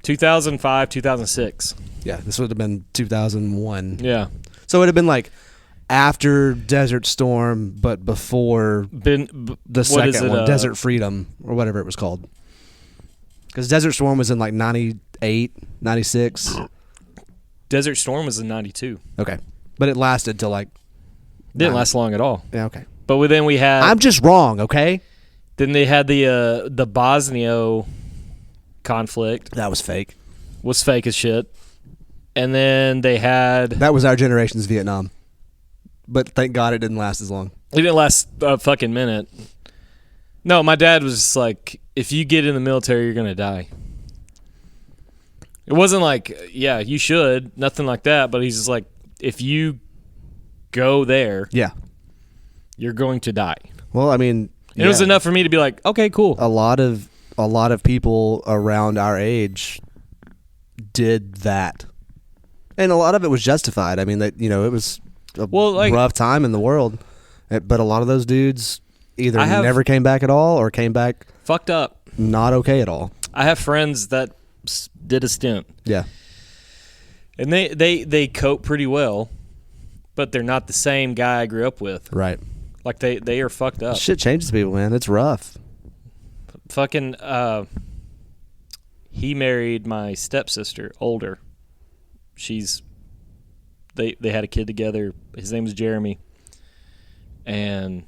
2005, 2006. Yeah, this would have been 2001. Yeah. So it would have been like after Desert Storm, but before the what second is it, one, Desert Freedom, or whatever it was called. Because Desert Storm was in like 98, 96. Desert Storm was in 92. Okay. But it lasted till like... Didn't last long at all. Yeah, okay. But then we had... I'm just wrong, okay? Then they had the Bosnia conflict. That was fake. Was fake as shit. And then they had... That was our generation's Vietnam. But thank God it didn't last as long. It didn't last a fucking minute. No, my dad was just like, if you get in the military, you're going to die. It wasn't like, yeah, you should. Nothing like that. But he's just like, if you go there, Yeah. you're going to die. Well, I mean... And it was enough for me to be like, okay, cool. A lot of people around our age did that. And a lot of it was justified. I mean, that it was a rough time in the world. But a lot of those dudes either never came back at all or came back fucked up. Not okay at all. I have friends that did a stint. Yeah. And they cope pretty well, but they're not the same guy I grew up with. Right. Like they are fucked up. Shit changes people, man. It's rough. Fucking he married my stepsister, older. They had a kid together. His name was Jeremy. And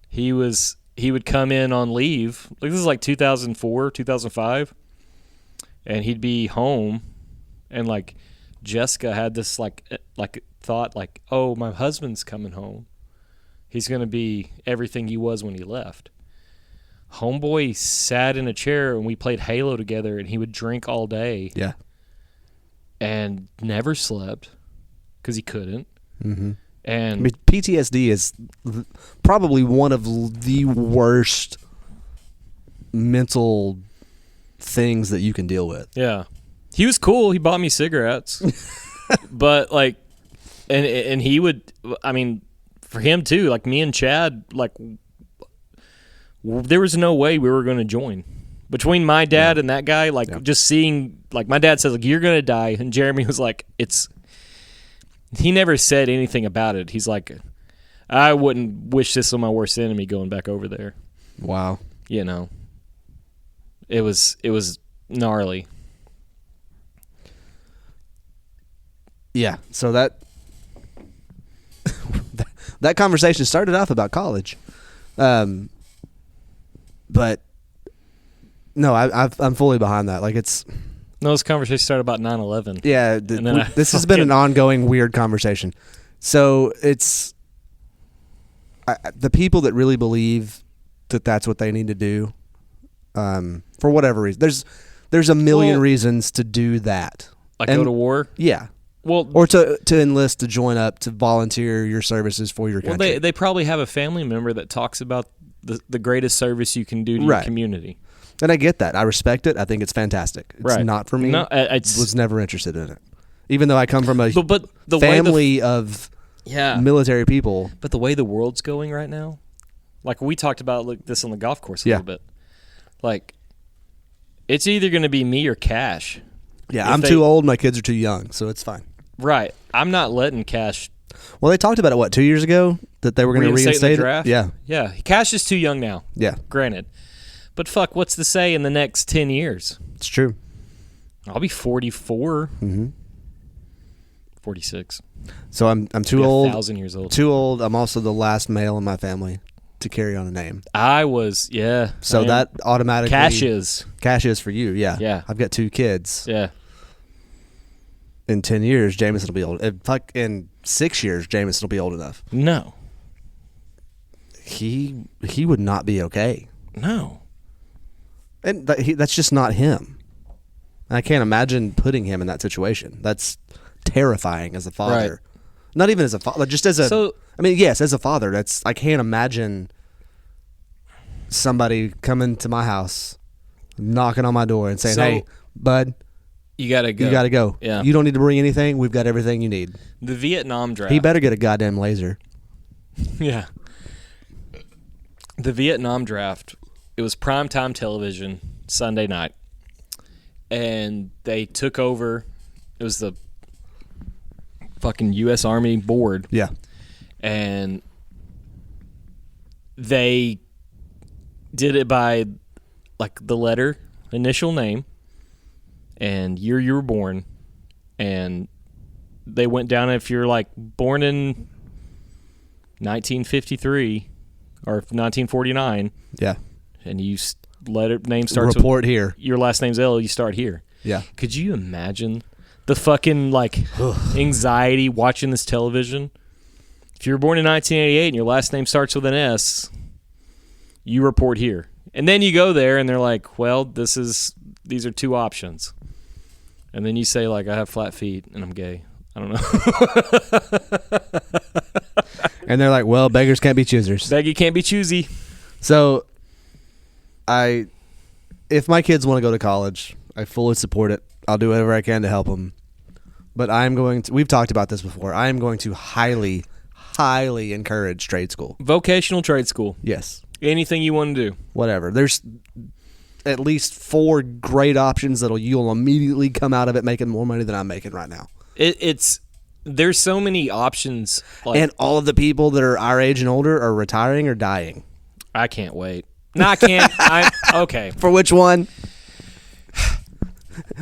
he would come in on leave. Like this is like 2004, 2005. And he'd be home and like Jessica had this like thought like, "Oh, my husband's coming home. He's going to be everything he was when he left." Homeboy sat in a chair and we played Halo together, and he would drink all day. Yeah. And never slept because he couldn't. Mm-hmm. And I mean, PTSD is probably one of the worst mental things that you can deal with. yeah, he was cool. He bought me cigarettes, but like, and he would. I mean, for him too. Like me and Chad, like there was no way we were going to join. Between my dad and that guy, like just seeing, like my dad says, like you're gonna die, and Jeremy was like, it's. He never said anything about it. He's like, I wouldn't wish this on my worst enemy going back over there. Wow. You know, it was gnarly. Yeah. So that conversation started off about college, but no, I'm fully behind that. Like it's. No, this conversation started about 9/11. Yeah, this has been an ongoing weird conversation. So it's the people that really believe that that's what they need to do, for whatever reason. There's a million reasons to do that. Like go to war? Yeah. Well, or to enlist, to join up, to volunteer your services for your country. Well, they probably have a family member that talks about the greatest service you can do to your community. And I get that. I respect it. I think it's fantastic. It's not for me. No, I was never interested in it. Even though I come from a but the family of military people. But the way the world's going right now, like we talked about this on the golf course a little bit, like it's either going to be me or Cash. Yeah, I'm too old. My kids are too young, so it's fine. Right. I'm not letting Cash. Well, they talked about it, 2 years ago? that they were going to reinstate the draft? it. Yeah, Yeah. Cash is too young now, yeah, granted. But fuck, what's to say in the next 10 years? it's true. I'll be 44, hmm 46. So I'm too Be old. 1,000 years old. Too old. I'm also the last male in my family to carry on a name. I was, yeah. So I am. that automatically Cash is. for you. Yeah. Yeah. I've got 2 kids. Yeah. In 10 years, Jameson will be old. In 6 years, Jameson will be old enough. No. He would not be okay. No. And that's just not him. I can't imagine putting him in that situation. That's terrifying as a father. Right. Not even as a father, just as a. So- I mean, yes, as a father, I can't imagine somebody coming to my house, knocking on my door, and saying, So- "Hey, bud, You got to go. you got to go. Yeah. You don't need to bring anything. We've got everything you need." The Vietnam draft. He better get a goddamn laser. Yeah. The Vietnam draft, it was primetime television Sunday night. And they took over. It was the fucking U.S. Army board. Yeah. And they did it by, like, the letter, initial name, and year you were born. And they went down, if you're, like, born in 1953 or 1949, Yeah. and you name starts Report here. with your last name's L, you start here. Yeah. Could you imagine the fucking like anxiety watching this television? If you were born in 1988 and your last name starts with an S, you report here. And then you go there and they're like, well, these are 2 options. And then you say, like, I have flat feet and I'm gay. I don't know. And they're like, "Well, beggars can't be choosers." Beggy can't be choosy. So, if my kids want to go to college, I fully support it. I'll do whatever I can to help them. But we've talked about this before. I am going to highly, highly encourage trade school. Vocational trade school. Yes. Anything you want to do. Whatever. There's at least 4 great options you'll immediately come out of it making more money than I'm making right now. There's so many options. Like, And all of the people that are our age and older are retiring or dying. I can't wait. No, I can't. Okay. For which one?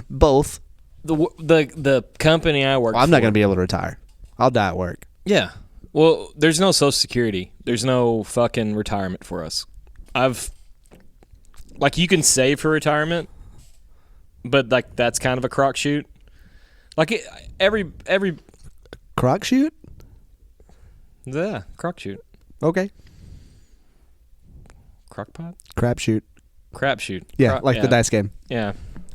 Both. The company I work for. I'm not going to be able to retire. I'll die at work. Yeah. Well, there's no Social Security. There's no fucking retirement for us. You can save for retirement, but like that's kind of a crock shoot. Like every Crock shoot? yeah, crock shoot. Okay. Crock pot? Crap shoot. Crap shoot. Yeah, the dice game. Yeah.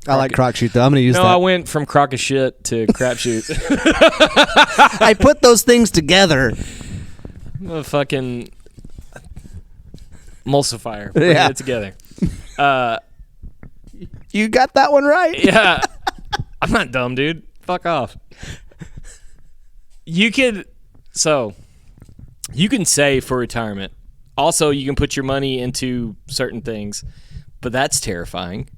I like crock shoot though. I'm going to use No, that. I went from crock of shit to crap shoot. I put those things together. A fucking emulsifier. Bring Yeah. it together. You got that one right. Yeah. I'm not dumb, dude. Fuck off. You can save for retirement. Also, you can put your money into certain things, but that's terrifying.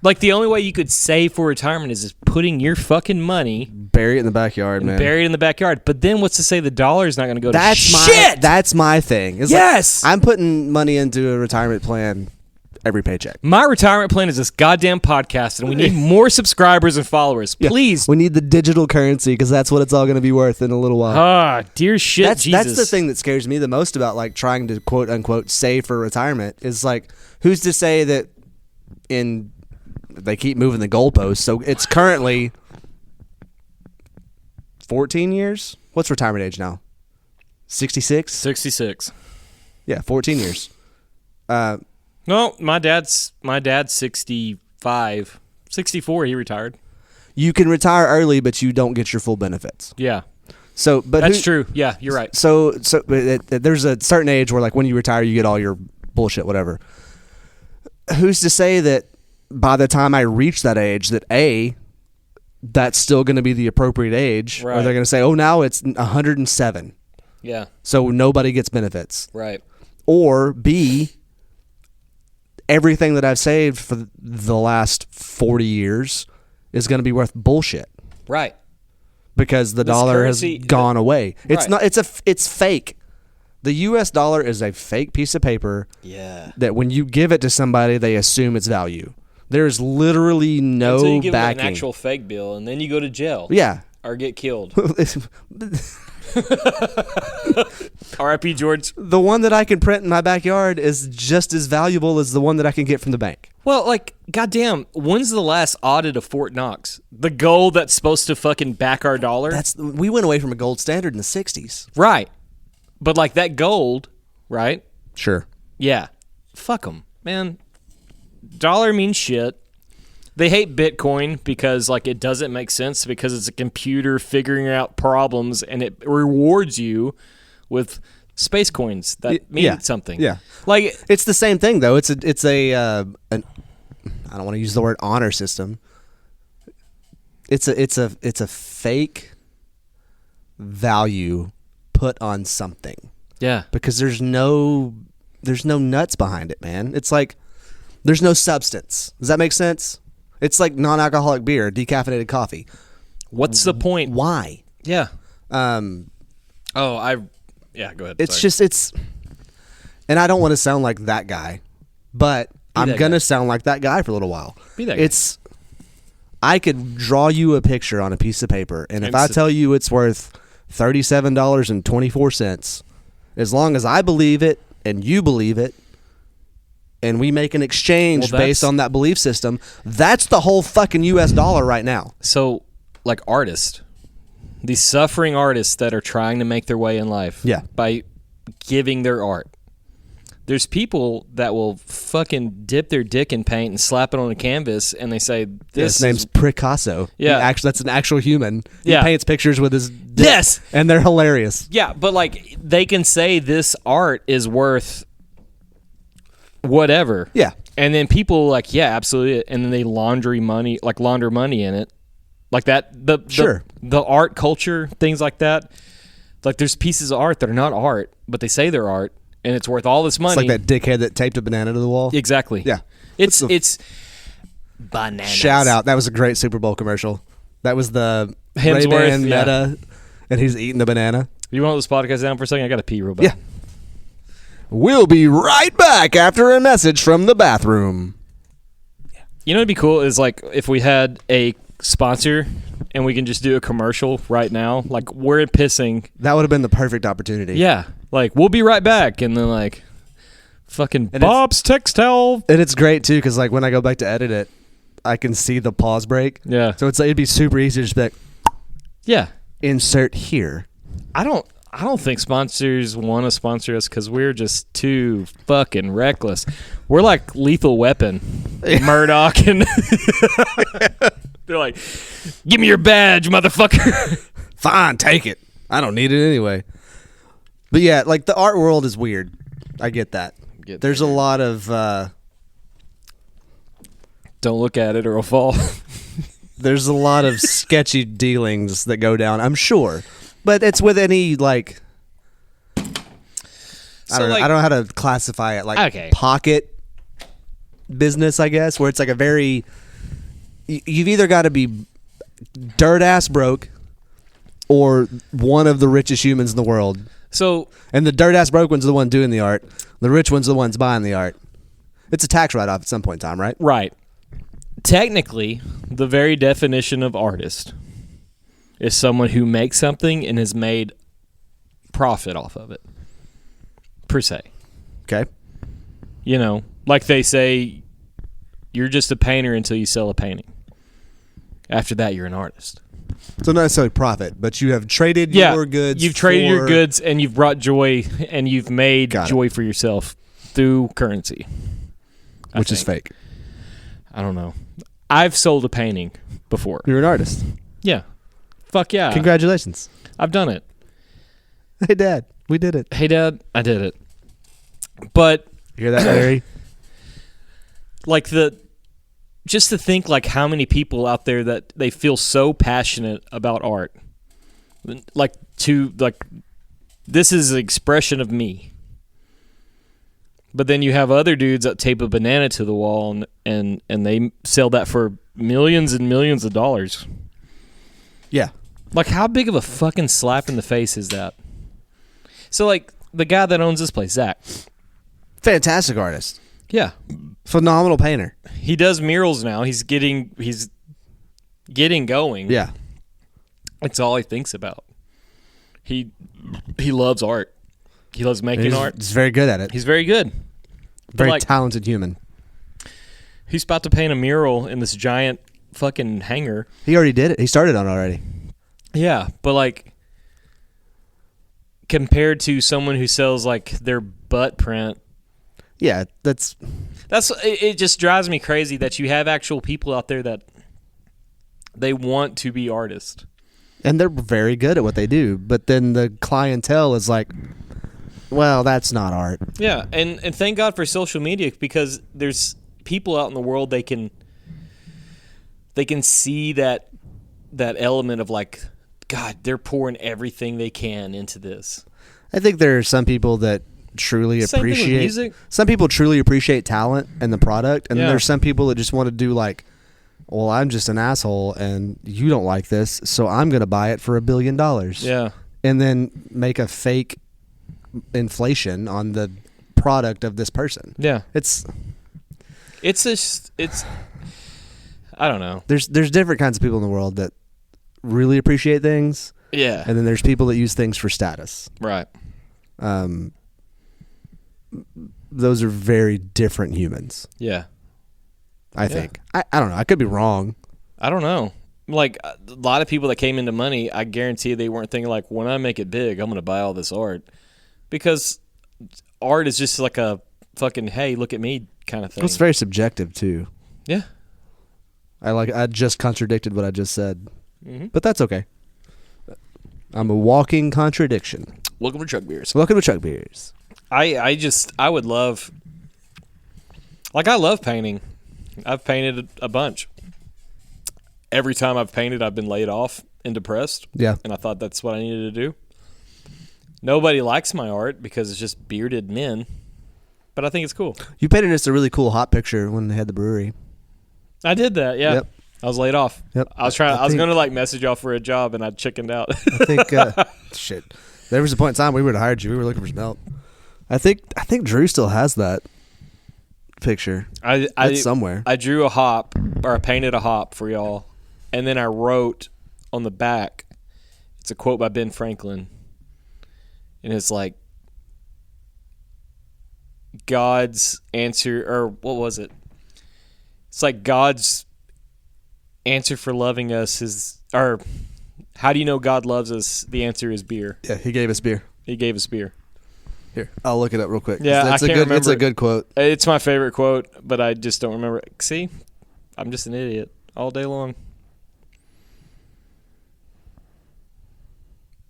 Like, the only way you could save for retirement is just putting your fucking money Bury it in the backyard, man. buried in the backyard. But then what's to say the dollar is not going to go to That's shit? That's my thing. It's Yes! like, I'm putting money into a retirement plan every paycheck. My retirement plan is this goddamn podcast, and we need more subscribers and followers. Yeah. Please. We need the digital currency because that's what it's all going to be worth in a little while. Ah, dear shit, Jesus. That's the thing that scares me the most about like trying to quote unquote save for retirement is like who's to say that they keep moving the goalposts. So it's currently 14 years. What's retirement age now? 66? 66. Yeah, 14 years. No, my dad's 65. 64, he retired. You can retire early, but you don't get your full benefits. Yeah. So, but That's true. Yeah, you're right. So there's a certain age where, like, when you retire, you get all your bullshit, whatever. Who's to say that by the time I reach that age, that that's still going to be the appropriate age, or Right. they're going to say, oh, now it's 107, Yeah, so nobody gets benefits, right. or B, everything that I've saved for the last 40 years is going to be worth bullshit. Right. Because the This dollar has currency- gone away. It's Right. not. It's fake. The U.S. dollar is a fake piece of paper Yeah. that when you give it to somebody, they assume its value. There's literally no Until you give them backing. an actual fake bill, and then you go to jail. Yeah. Or get killed. R.I.P. George. The one that I can print in my backyard is just as valuable as the one that I can get from the bank. Well, like, goddamn, when's the last audit of Fort Knox? The gold that's supposed to fucking back our dollar? We went away from a gold standard in the 60s. Right. But, like, that gold, right? Sure. Yeah. Fuck them, man. Dollar means shit. They hate Bitcoin because, like, it doesn't make sense because it's a computer figuring out problems and it rewards you with space coins that mean something. Yeah. Like, It's the same thing, though. It's a I don't want to use the word honor system. It's a fake value put on something yeah. because there's no nuts behind it, man. It's like there's no substance. Does that make sense? It's like non-alcoholic beer, decaffeinated coffee. What's the point? Why? Yeah. Yeah, go ahead. It's and I don't want to sound like that guy, but I'm that going guy. to sound like that guy for a little while. Be that guy. I could draw you a picture on a piece of paper, and if I Instant. tell you it's worth $37.24, as long as I believe it and you believe it, and we make an exchange Well, based on that belief system, that's the whole fucking U.S. dollar right now. So, like, artists, these suffering artists that are trying to make their way in life Yeah. by giving their art. There's people that will fucking dip their dick in paint and slap it on a canvas, and they say, His name's Picasso. Yeah. That's an actual human. He Yeah. paints pictures with his dick, Yes! and they're hilarious. Yeah, but, like, they can say this art is worth whatever. Yeah. And then people like, yeah, absolutely. And then they launder money in it. Like that, Sure. the art culture, things like that. Like there's pieces of art that are not art, but they say they're art, and it's worth all this money. It's like that dickhead that taped a banana to the wall. Exactly. Yeah. It's bananas. Shout out. That was a great Super Bowl commercial. That was the Hemsworth, Ray-Ban yeah. Meta, and he's eating the banana. You want this podcast down for a second? I got to pee real bad. Yeah. We'll be right back after a message from the bathroom. You know what'd be cool is like if we had a sponsor and we can just do a commercial right now. Like we're pissing. That would have been the perfect opportunity. Yeah. Like we'll be right back, and then like fucking And Bob's Textile. And it's great, too, because like, when I go back to edit it, I can see the pause break. Yeah. So it'd be super easy to just be like, Yeah. insert here. I don't think sponsors want to sponsor us because we're just too fucking reckless. We're like Lethal Weapon, Murdoch, and they're like, "Give me your badge, motherfucker." Fine, take it. I don't need it anyway. But yeah, like the art world is weird. I get that. There's a lot of Don't look at it or it'll fall. there's a lot of sketchy dealings that go down, I'm sure. But it's with any like I don't know. I don't know how to classify it. Like Okay. pocket business, I guess, where it's like a very you've either got to be dirt ass broke or one of the richest humans in the world. So And the dirt ass broke one's the one doing the art. The rich one's the ones buying the art. It's a tax write off at some point in time, right? right, technically, the very definition of artist is someone who makes something and has made profit off of it, per se. Okay. You know, like they say, you're just a painter until you sell a painting. After that, you're an artist. So not necessarily profit, but you have traded Yeah, your goods. you've traded your for- goods and you've brought joy and you've made Got it. joy for yourself through currency. I which is think. fake. I don't know. I've sold a painting before. You're an artist. Yeah. Fuck yeah. Congratulations. I've done it. Hey, Dad, we did it. Hey, Dad, I did it. But You hear that, Larry? like just to think like how many people out there that they feel so passionate about art, like this is an expression of me. But then you have other dudes that tape a banana to the wall and they sell that for millions and millions of dollars. Yeah. Like how big of a fucking slap in the face is that? So like the guy that owns this place, Zach. Fantastic artist. Yeah. Phenomenal painter. He does murals now. He's getting going. Yeah. It's all he thinks about. He loves art. He loves making art. He's very good at it. He's very good. Very talented human. He's about to paint a mural in this giant fucking hangar. He already did it. He started on it already. Yeah, but like compared to someone who sells like their butt print, Yeah, it just drives me crazy that you have actual people out there that they want to be artists. and they're very good at what they do, but then the clientele is like, well, that's not art. Yeah, and thank God for social media, because there's people out in the world they can see that element of like, God, they're pouring everything they can into this. I think there are some people that truly Same thing with appreciate music. Some people truly appreciate talent and the product, and then Yeah. there's some people that just want to do like, well, I'm just an asshole and you don't like this, so I'm going to buy it for $1 billion. Yeah. And then make a fake inflation on the product of this person. Yeah. It's I don't know. there's different kinds of people in the world that really appreciate things, Yeah. and then there's people that use things for status. Right. Those are very different humans, Yeah. I think. I don't know. I could be wrong. I don't know. Like a lot of people that came into money, I guarantee they weren't thinking like, when I make it big, I'm going to buy all this art, because art is just like a fucking, hey, look at me kind of thing. It's very subjective too. Yeah. I just contradicted what I just said, Mm-hmm. but that's okay. I'm a walking contradiction. Welcome to Chuck Beers. Welcome to Chuck Beers. I would love, like, I love painting. I've painted a bunch. Every time I've painted, I've been laid off and depressed. Yeah. And I thought that's what I needed to do. Nobody likes my art because it's just bearded men, but I think it's cool. You painted us a really cool hot picture when they had the brewery. I did that, yeah. Yep. I was laid off. Yep. I was going to like message y'all for a job, and I chickened out. I think shit. There was a point in time we would have hired you. We were looking for some help. I think Drew still has that picture. It's somewhere. I drew a hop, or I painted a hop for y'all, and then I wrote on the back, it's a quote by Ben Franklin, and it's like, God's answer, or what was it? It's like God's answer for loving us is, or how do you know God loves us? The answer is beer. Yeah, he gave us beer. He gave us beer. Here, I'll look it up real quick. Yeah, it's I can't remember. It's a good quote. It's my favorite quote, but I just don't remember it. See, I'm just an idiot all day long.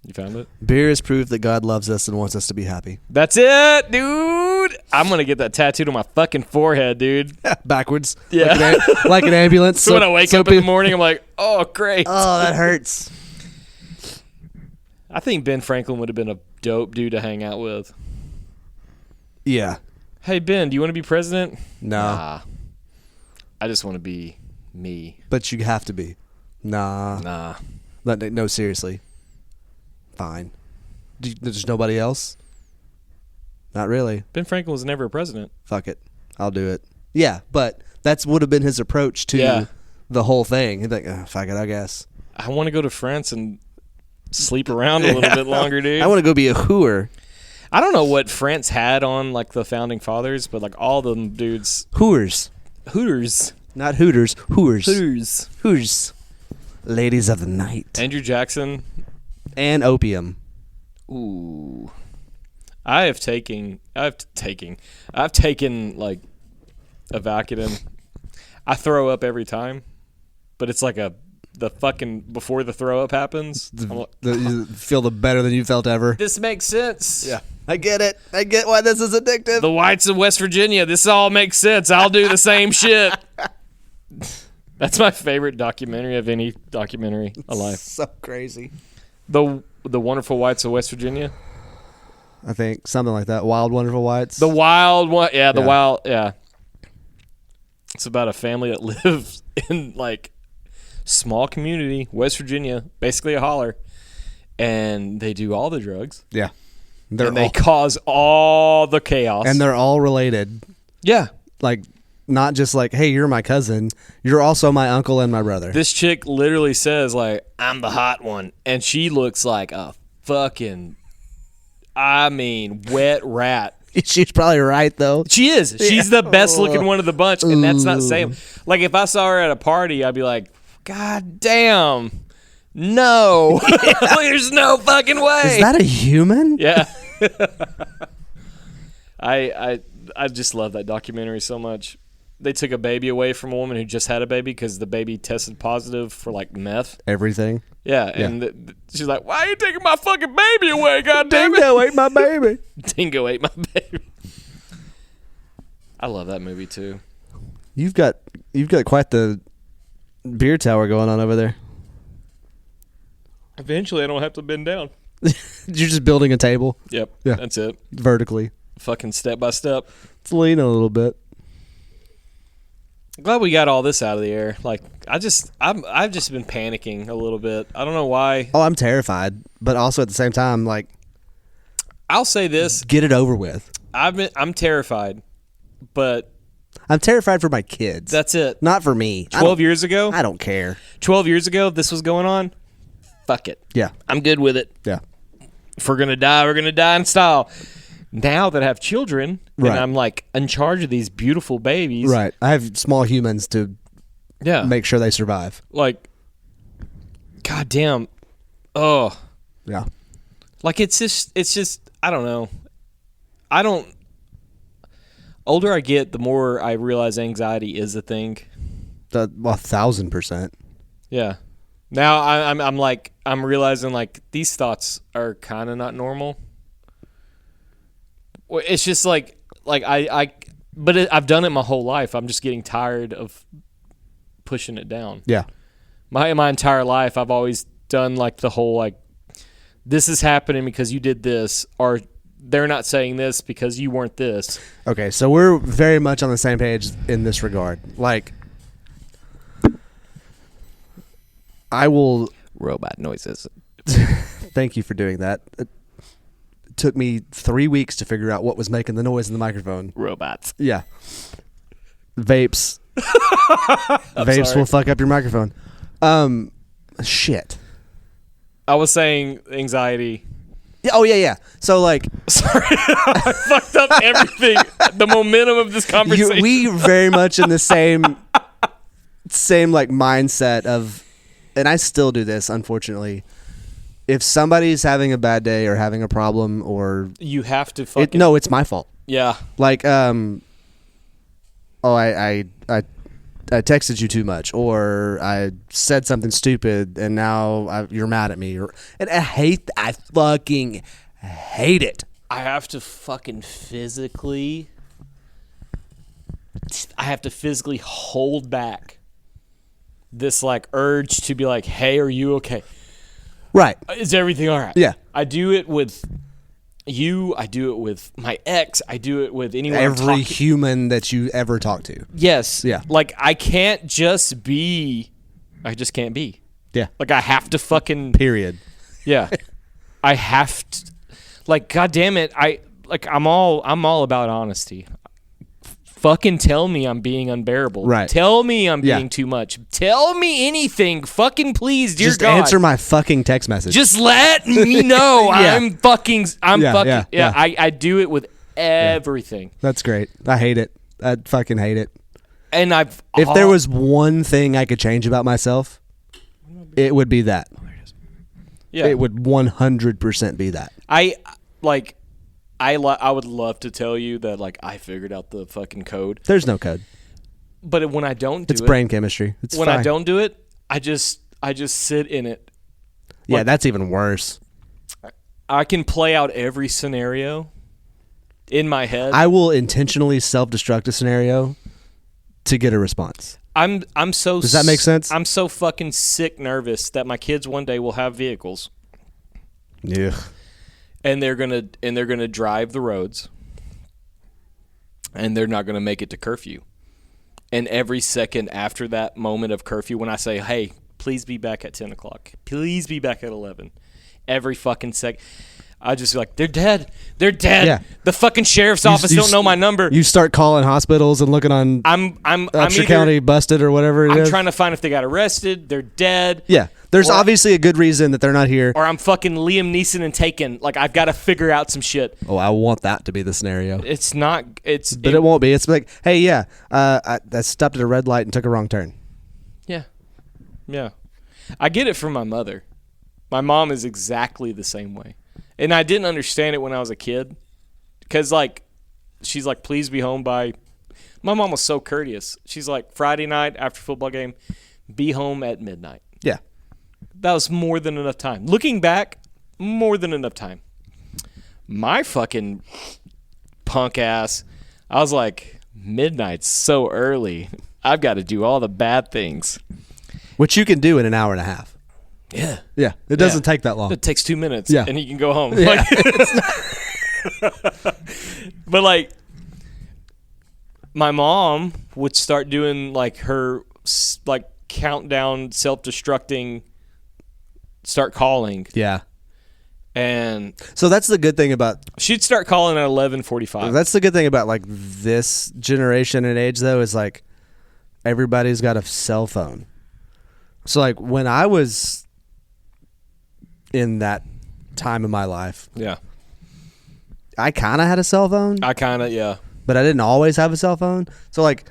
You found it? Beer is proof that God loves us and wants us to be happy. That's it, dude. I'm going to get that tattooed on my fucking forehead, dude. Backwards. Yeah. Like an ambulance. So when I wake up in the morning, I'm like, oh, great. Oh, that hurts. I think Ben Franklin would have been a dope dude to hang out with. Yeah. Hey, Ben, do you want to be president? No. Nah. I just want to be me. But you have to be. Nah. Nah. No, seriously. Fine. There's nobody else? Not really. Ben Franklin was never a president. Fuck it. I'll do it. Yeah, but that's would have been his approach to the whole thing. He'd be like, fuck it, I guess. I want to go to France and sleep around a little bit longer, dude. I want to go be a hooer. I don't know what France had on like the founding fathers, but like all them dudes, Hooters. Not Hooters. Hooters. Hooters. Ladies of the night. Andrew Jackson. And opium. Ooh. I've taken like a Vicodin. I throw up every time, but it's like the fucking before the throw up happens. You feel the better than you felt ever. This makes sense. Yeah. I get it. I get why this is addictive. The whites of West Virginia. This all makes sense. I'll do the same shit. That's my favorite documentary of any documentary alive. So crazy. The Wonderful Whites of West Virginia. I think something like that. Wild Wonderful Whites. The wild one. Yeah, the Yeah. wild. Yeah. It's about a family that lives in like small community, West Virginia, basically a holler, and they do all the drugs. Yeah. and they cause all the chaos. And they're all related. Yeah. Like, not just like, hey, you're my cousin. You're also my uncle and my brother. This chick literally says, like, I'm the hot one. And she looks like a fucking, wet rat. She's probably right, though. She is. She's the best looking one of the bunch. And that's not saying. Like, if I saw her at a party, I'd be like, God damn. No. There's no fucking way. Is that a human? Yeah. I just love that documentary so much. They took a baby away from a woman who just had a baby because the baby tested positive for like meth. Everything. Yeah, and she's like, "Why are you taking my fucking baby away? God damn it! Dingo ate my baby. Dingo ate my baby." I love that movie too. You've got quite the beer tower going on over there. Eventually, I don't have to bend down. You're just building a table. Yep. Yeah. That's it. Vertically. Fucking step by step. It's leaning a little bit. I'm glad we got all this out of the air. Like, I've just been panicking a little bit. I don't know why. Oh, I'm terrified, but also at the same time, like, I'll say this: get it over with. I'm terrified, but I'm terrified for my kids. that's it. Not for me. 12 years ago, I don't care. 12 years ago, if this was going on, fuck it. Yeah. I'm good with it. Yeah. If we're gonna die, we're gonna die in style. Now that I have children, Right. and I'm like in charge of these beautiful babies, Right. I have small humans to make sure they survive. Like, goddamn, oh, Yeah. like it's just, I don't know. Older I get, the more I realize anxiety is a thing. 1,000%. Yeah. Now I'm like, I'm realizing like these thoughts are kind of not normal. It's just like I've done it my whole life. I'm just getting tired of pushing it down. Yeah. My entire life, I've always done like the whole like, this is happening because you did this, or they're not saying this because you weren't this. Okay, so we're very much on the same page in this regard. Like, I will... Robot noises. Thank you for doing that. It took me 3 weeks to figure out what was making the noise in the microphone. Robots. Yeah. Vapes. Vapes sorry. will fuck up your microphone. Shit. I was saying anxiety. Yeah, oh, yeah. So, like... Sorry. I fucked up everything. The momentum of this conversation. we very much in the same like mindset of... And I still do this, unfortunately. If somebody's having a bad day or having a problem or... You have to fucking... No, it's my fault. Yeah. Like, I texted you too much, or I said something stupid, and now you're mad at me. And I fucking hate it. I have to fucking physically... hold back this, like, urge to be like, hey, are you okay? Right. Is everything all right? Yeah. I do it with you. I do it with my ex. I do it with anyone I'm Every talking. human that you ever talk to. Yes. Yeah. Like, I can't just be. I just can't be. Yeah. Like, I have to fucking. Period. Yeah. I have to. Like, God damn it. I'm all about honesty. Fucking tell me I'm being unbearable. Right. Tell me I'm being too much. Tell me anything. Fucking please, dear Just God. answer my fucking text message. Just let me know. Yeah. I'm fucking. Yeah. I do it with everything. That's great. I hate it. I fucking hate it. And If there was one thing I could change about myself, it would be that. yeah. It would 100% be that. I would love to tell you that like I figured out the fucking code, There's no code. but when I don't do It's it, brain chemistry. It's when fine. I don't do it, I just sit in it. Yeah, like- that's even worse. I can play out every scenario in my head. I will intentionally self-destruct a scenario to get a response. I'm so. Does that make sense? I'm so fucking sick nervous that my kids one day will have vehicles. Yeah. And they're gonna drive the roads, and they're not gonna make it to curfew. And every second after that moment of curfew, when I say, "Hey, please be back at 10 o'clock. Please be back at 11," every fucking sec, I just be like, they're dead. They're dead. Yeah. The fucking sheriff's office don't know my number. You start calling hospitals and looking on I'm Upshur County busted or whatever it is. I'm trying to find if they got arrested. They're dead. Yeah. There's obviously a good reason that they're not here. Or I'm fucking Liam Neeson and Taken. Like, I've got to figure out some shit. Oh, I want that to be the scenario. It's not. But it won't be. It's like, hey, yeah, I stopped at a red light and took a wrong turn. Yeah. Yeah. I get it from my mother. My mom is exactly the same way. And I didn't understand it when I was a kid. Because, like, she's like, please be home by. My mom was so courteous. She's like, Friday night after football game, be home at midnight. Yeah. That was more than enough time. Looking back, more than enough time. My fucking punk ass, I was like, midnight's so early. I've got to do all the bad things. Which you can do in an hour and a half. Yeah. Yeah. It doesn't take that long. It takes 2 minutes. Yeah. And you can go home. Yeah. But, like, my mom would start doing, like, her, like, countdown, self-destructing, start calling. Yeah. And so that's the good thing about. She'd start calling at 11:45. That's the good thing about, like, this generation and age, though, is, like, everybody's got a cell phone. So, like, when I was in that time of my life, yeah, I kind of had a cell phone. I kind of, yeah. But I didn't always have a cell phone. So, like,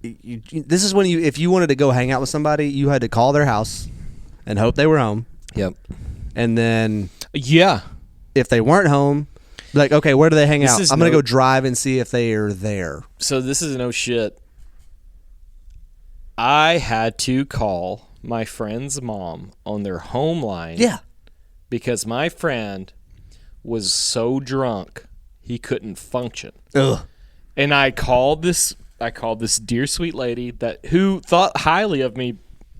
this is when if you wanted to go hang out with somebody, you had to call their house and hope they were home. Yep. And then yeah, if they weren't home, like, okay, where do they hang out? I'm going to go drive and see if they are there. So this is no shit. I had to call my friend's mom on their home line. Yeah. Because my friend was so drunk he couldn't function. Ugh. And I called this dear sweet lady who thought highly of me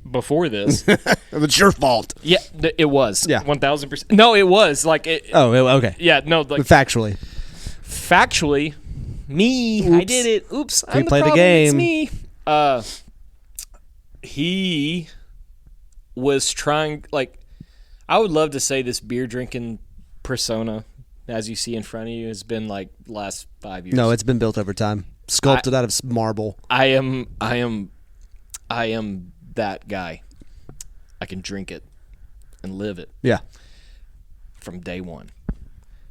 before this. It's your fault. Yeah, it was. Yeah. 1,000%. No, it was. Like it, Oh, okay. yeah, no, like Factually, me, Oops. I did it. Oops, I'm the played the problem. It's game. me. He was trying, like, I would love to say this beer drinking persona, as you see in front of you, has been like last 5 years. no, it's been built over time, sculpted out of marble. I am that guy. I can drink it and live it Yeah. from day one.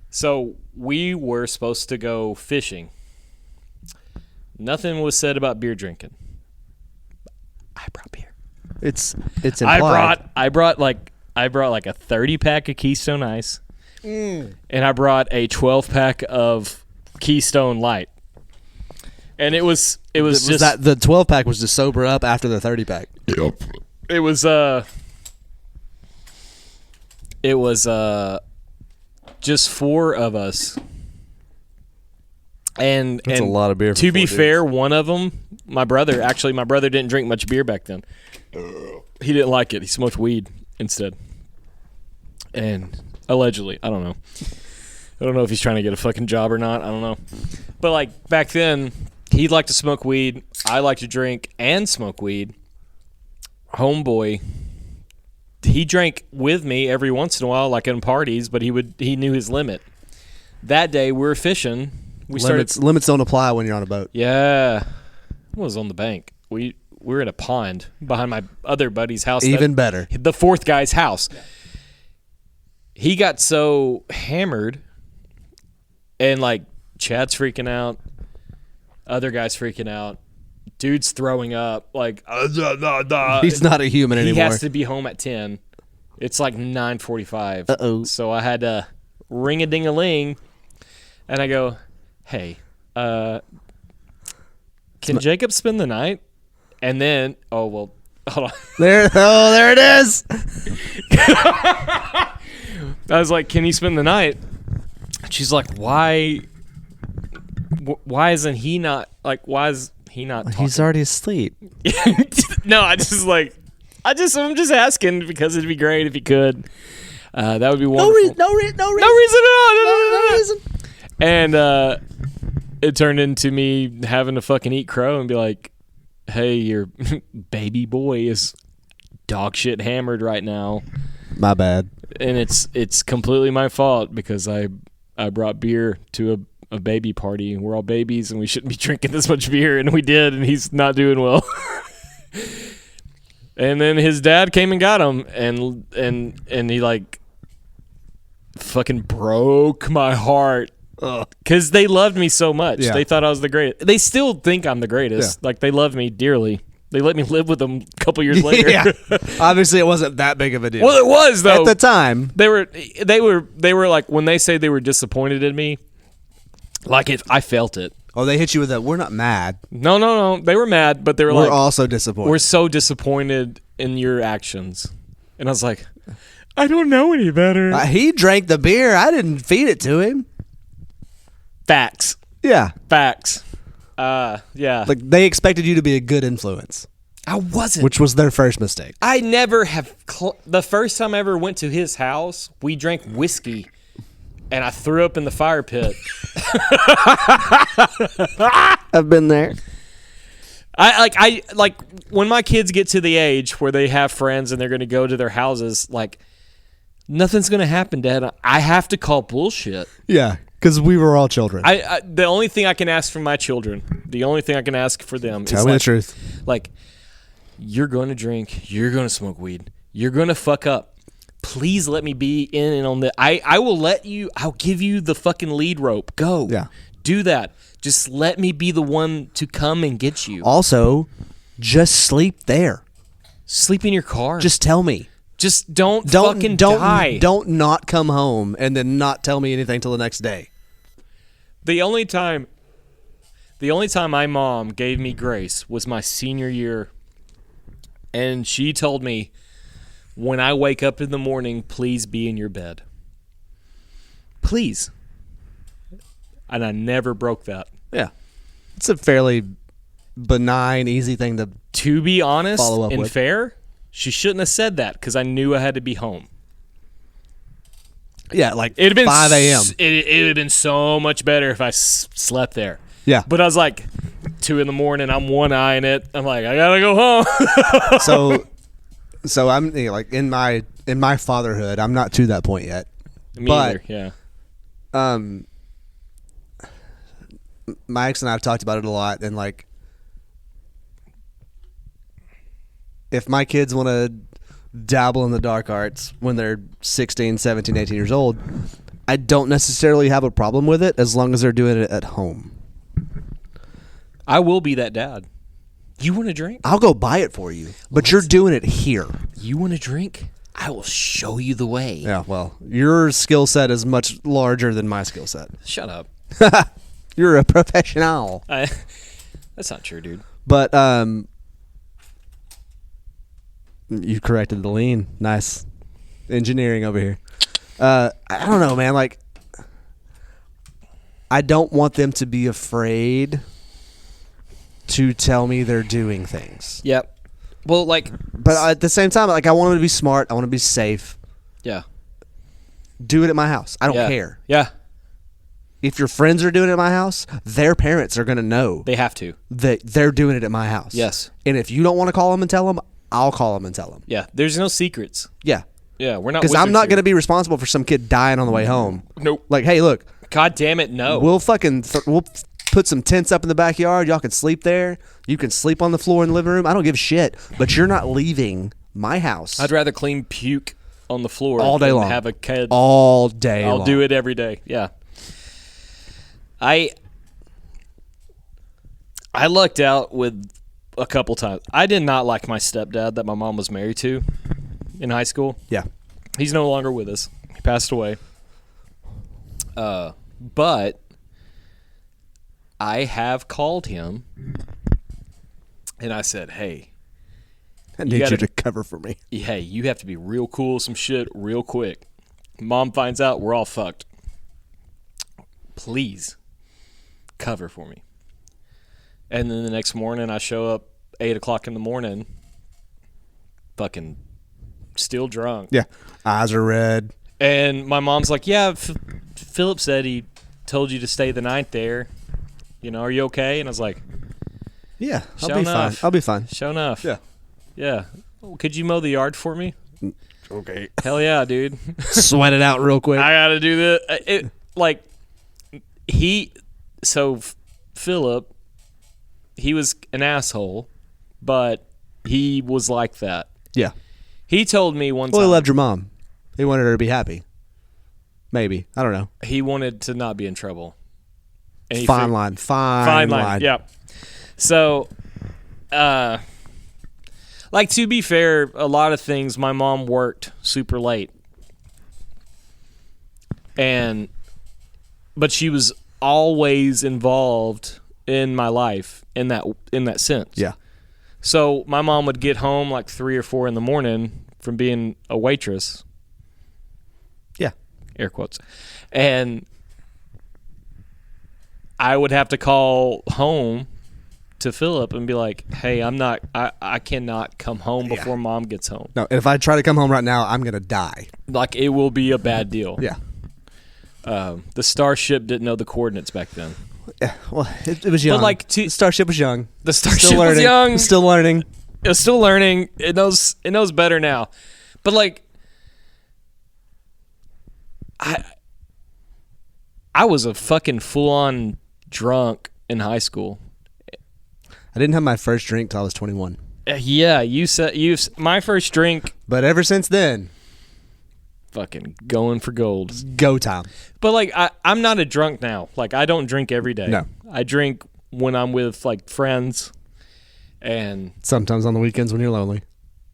So we were supposed to go fishing. Nothing was said about beer drinking. I brought beer. It's implied. I brought like a 30-pack of Keystone Ice, and I brought a 12-pack of Keystone Light. And it was just that the 12-pack was to sober up after the 30-pack. Yep. It was just four of us. And That's a lot of beer. To be fair, one of them, my brother didn't drink much beer back then. He didn't like it. He smoked weed instead. And allegedly, I don't know. I don't know if he's trying to get a fucking job or not. I don't know. But like back then, he liked to smoke weed. I like to drink and smoke weed. Homeboy, he drank with me every once in a while, like in parties, but he knew his limit. That day we were fishing. Limits don't apply when you're on a boat. Yeah, I was on the bank. We were in a pond behind my other buddy's house. Even better. The fourth guy's house. He got so hammered, and like Chad's freaking out, other guys freaking out, dude's throwing up. Like He's not a human anymore. He has to be home at 10. It's like 9:45. Uh-oh. So I had to ring a ding a ling, and I go, "Hey, can Jacob spend the night?" And then, hold on. There it is. I was like, "Can he spend the night?" She's like, "Why? Why isn't he not like? Why is he not talking?" He's already asleep. No, I'm just asking because it'd be great if he could. That would be wonderful. No reason at all. No reason. And it turned into me having to fucking eat crow and be like, "Hey, your baby boy is dog shit hammered right now." My bad. And it's completely my fault because I brought beer to a baby party. We're all babies and we shouldn't be drinking this much beer, and we did, and he's not doing well. And then his dad came and got him, and he like fucking broke my heart because they loved me so much. Yeah. They thought I was the greatest. They still think I'm the greatest. Yeah. Like, they love me dearly. They let me live with them a couple years later. Yeah. Obviously, it wasn't that big of a deal. Well, it was though. At the time. They were like, when they say they were disappointed in me, like, I felt it. Oh, they hit you with a, we're not mad. No. They were mad, but they were We're like, also disappointed. we're so disappointed in your actions. And I was like, I don't know any better. He drank the beer. I didn't feed it to him. Facts. Yeah. Facts. Yeah. Like, they expected you to be a good influence, I wasn't. which was their first mistake. I never have. The first time I ever went to his house, we drank whiskey, and I threw up in the fire pit. I've been there. I like when my kids get to the age where they have friends and they're going to go to their houses. Like, nothing's going to happen, Dad. I have to call bullshit. Yeah, because we were all children. The only thing I can ask from my children, the only thing I can ask for them Tell is me like, the truth. like, you're going to drink, you're going to smoke weed, you're going to fuck up. Please let me be in and on the. I will let you. I'll give you the fucking lead rope. Go. Yeah. Do that. Just let me be the one to come and get you. Also, just sleep there. Sleep in your car. Just tell me. Just don't fucking die. Don't not come home and then not tell me anything till the next day. The only time my mom gave me grace was my senior year, and she told me, when I wake up in the morning, please be in your bed. Please. And I never broke that. Yeah. It's a fairly benign, easy thing to... To be honest Follow up and with. fair, she shouldn't have said that because I knew I had to be home. Yeah, like It'd have been 5 a.m. It would have been so much better if I slept there. Yeah. But I was like, 2 a.m, I'm one-eyeing it. I'm like, I gotta go home. So I'm like in my fatherhood, I'm not to that point yet. Me But- either, yeah. My ex and I have talked about it a lot, and like, if my kids want to dabble in the dark arts when they're 16, 17, 18 years old, I don't necessarily have a problem with it as long as they're doing it at home. I will be that dad. You want a drink? I'll go buy it for you, but you're doing it here. You want a drink? I will show you the way. Yeah, well, your skill set is much larger than my skill set. Shut up. You're a professional. That's not true, dude. But you corrected the lean. Nice engineering over here. I don't know, man. Like, I don't want them to be afraid to tell me they're doing things. Yep. Well, like, But at the same time, like, I want them to be smart. I want to be safe. yeah. Do it at my house. I don't Yeah. care. Yeah. If your friends are doing it at my house, their parents are going to know They have to. that they're doing it at my house. Yes. And if you don't want to call them and tell them, I'll call them and tell them. Yeah. There's no secrets. Yeah. Yeah. We're not. Because I'm not going to to be responsible for some kid dying on the way home. Nope. Like, hey, look, God damn it, no. we'll put some tents up in the backyard. Y'all can sleep there. You can sleep on the floor in the living room. I don't give a shit. But you're not leaving my house I'd rather clean puke on the floor all day than long. have a kid. All day long. I'll do it every day. Yeah. I lucked out with a couple times. I did not like my stepdad that my mom was married to in high school. Yeah. He's no longer with us. He passed away. But I have called him and I said, hey, I need you gotta- to cover for me. hey, you have to be real cool with some shit real quick. Mom finds out, we're all fucked. Please cover for me. And then the next morning, I show up 8 o'clock in the morning, fucking still drunk. Yeah. Eyes are red. And my mom's like, yeah, Philip said he told you to stay the night there. You know, are you okay? And I was like, Yeah. I'll Sure be enough. fine. I'll be fine. sure enough. Yeah. Yeah. Could you mow the yard for me? Okay. Hell yeah, dude. Sweat it out real quick. I gotta do that. Philip, he was an asshole, but he was like that. Yeah. He told me one Well, time he loved your mom. He wanted her to be happy. Maybe. I don't know. he wanted to not be in trouble. And he Fine line. Fine line. Yeah. So, to be fair, a lot of things, my mom worked super late. But she was always involved in my life in that sense. Yeah. So my mom would get home like 3 or 4 in the morning from being a waitress. Yeah. Air quotes. And I would have to call home to Philip and be like, hey, I cannot come home before mom gets home. No, if I try to come home right now, I'm going to die. Like, it will be a bad deal. Yeah. The Starship didn't know the coordinates back then. Yeah. Well, it was young. But the Starship was young. The Starship Still learning. was young. Still learning. It was still learning. It knows better now. But like, I was a fucking full-on drunk in high school. I didn't have my first drink till I was 21. Yeah, my first drink. But ever since then, Fucking going for gold. go time. But like, I'm not a drunk now. Like, I don't drink every day. No. I drink when I'm with like friends, and Sometimes on the weekends when you're lonely.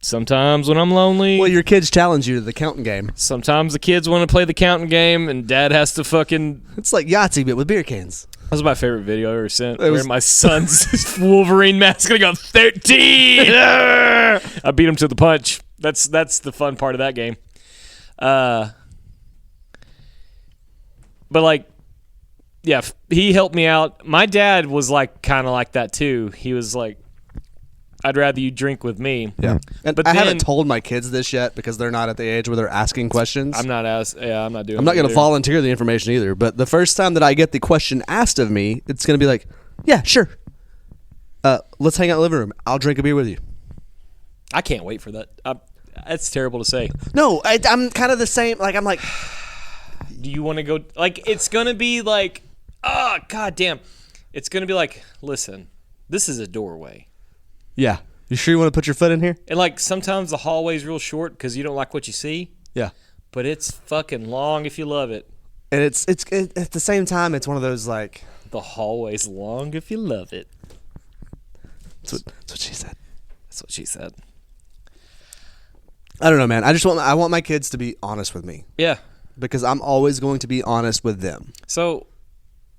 sometimes when I'm lonely. Well, your kids challenge you to the counting game. Sometimes the kids want to play the counting game, and Dad has to fucking. It's like Yahtzee, but with beer cans. That was my favorite video I ever sent. It was- Wearing my son's Wolverine mask, and I got 13. I beat him to the punch. That's the fun part of that game. But like, yeah, he helped me out. My dad was like kind of like that too. He was like, I'd rather you drink with me. Yeah. And But I then- haven't told my kids this yet because they're not at the age where they're asking questions. I'm not doing. I'm not it going to either. volunteer the information either. But the first time that I get the question asked of me, it's going to be like, yeah, sure. Let's hang out in the living room. I'll drink a beer with you. I can't wait for that. That's terrible to say. No, I'm kind of the same. Like, I'm like, Do you want to go? Like, it's gonna be like, oh god damn, it's gonna be like, listen, this is a doorway, yeah. You sure you want to put your foot in here? and like sometimes the hallway's real short because you don't like what you see, Yeah. but it's fucking long if you love it. And it's at the same time, it's one of those like, The hallway's long if you love it. that's what she said. That's what she said. I don't know, man. I want my kids to be honest with me Yeah. because I'm always going to be honest with them. So,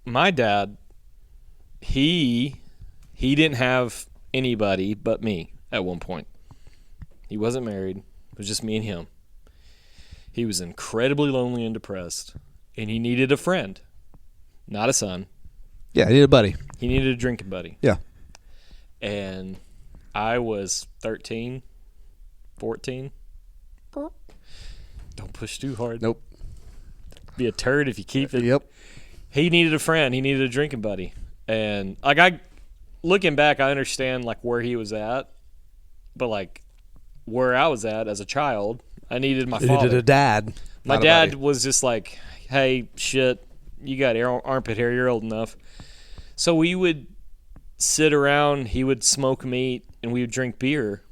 my dad, he didn't have anybody but me at one point. He wasn't married. It was just me and him. He was incredibly lonely and depressed, and he needed a friend, not a son. Yeah, I need a buddy. He needed a drinking buddy. Yeah. And I was 13, 14. Don't push too hard. Nope. Be a turd if you keep it. Yep. He needed a friend. He needed a drinking buddy. And like, looking back, I understand like where he was at, but like where I was at as a child, I needed my You father. needed a dad. My not a dad buddy. was just like, hey, shit, you got armpit hair. You're old enough. So we would sit around. He would smoke meat, and we would drink beer.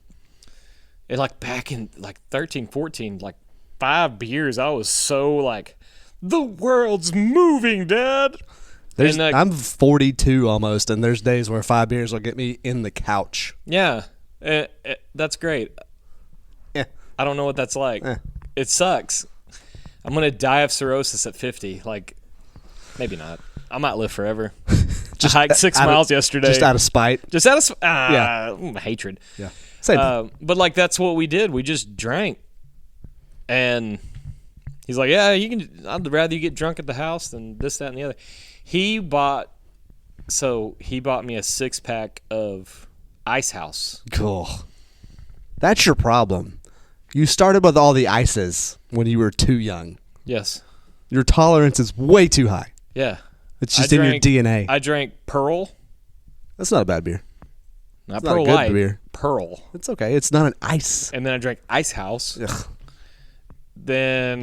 And like back in like 13, 14, like 5 beers, I was so like, the world's moving, Dad. There's, And, I'm 42 almost, and there's days where 5 beers will get me in the couch. Yeah, that's great. Yeah. I don't know what that's like. It sucks. I'm gonna die of cirrhosis at 50. Like, maybe not. I might live forever. Just hiked 6 miles yesterday. Just out of spite. Just out of hatred. Yeah. Same. But like that's what we did. We just drank, and he's like, "Yeah, you can. I'd rather you get drunk at the house than this, that, and the other." He bought me a 6-pack of Ice House. Cool. That's your problem. You started with all the ices when you were too young. Yes. Your tolerance is way too high. Yeah. It's just in your DNA. I drank Pearl. That's not a bad beer. Not It's not a Pearl good Light. beer. Pearl. It's okay. It's not an ice. And then I drank Ice House. Ugh. then,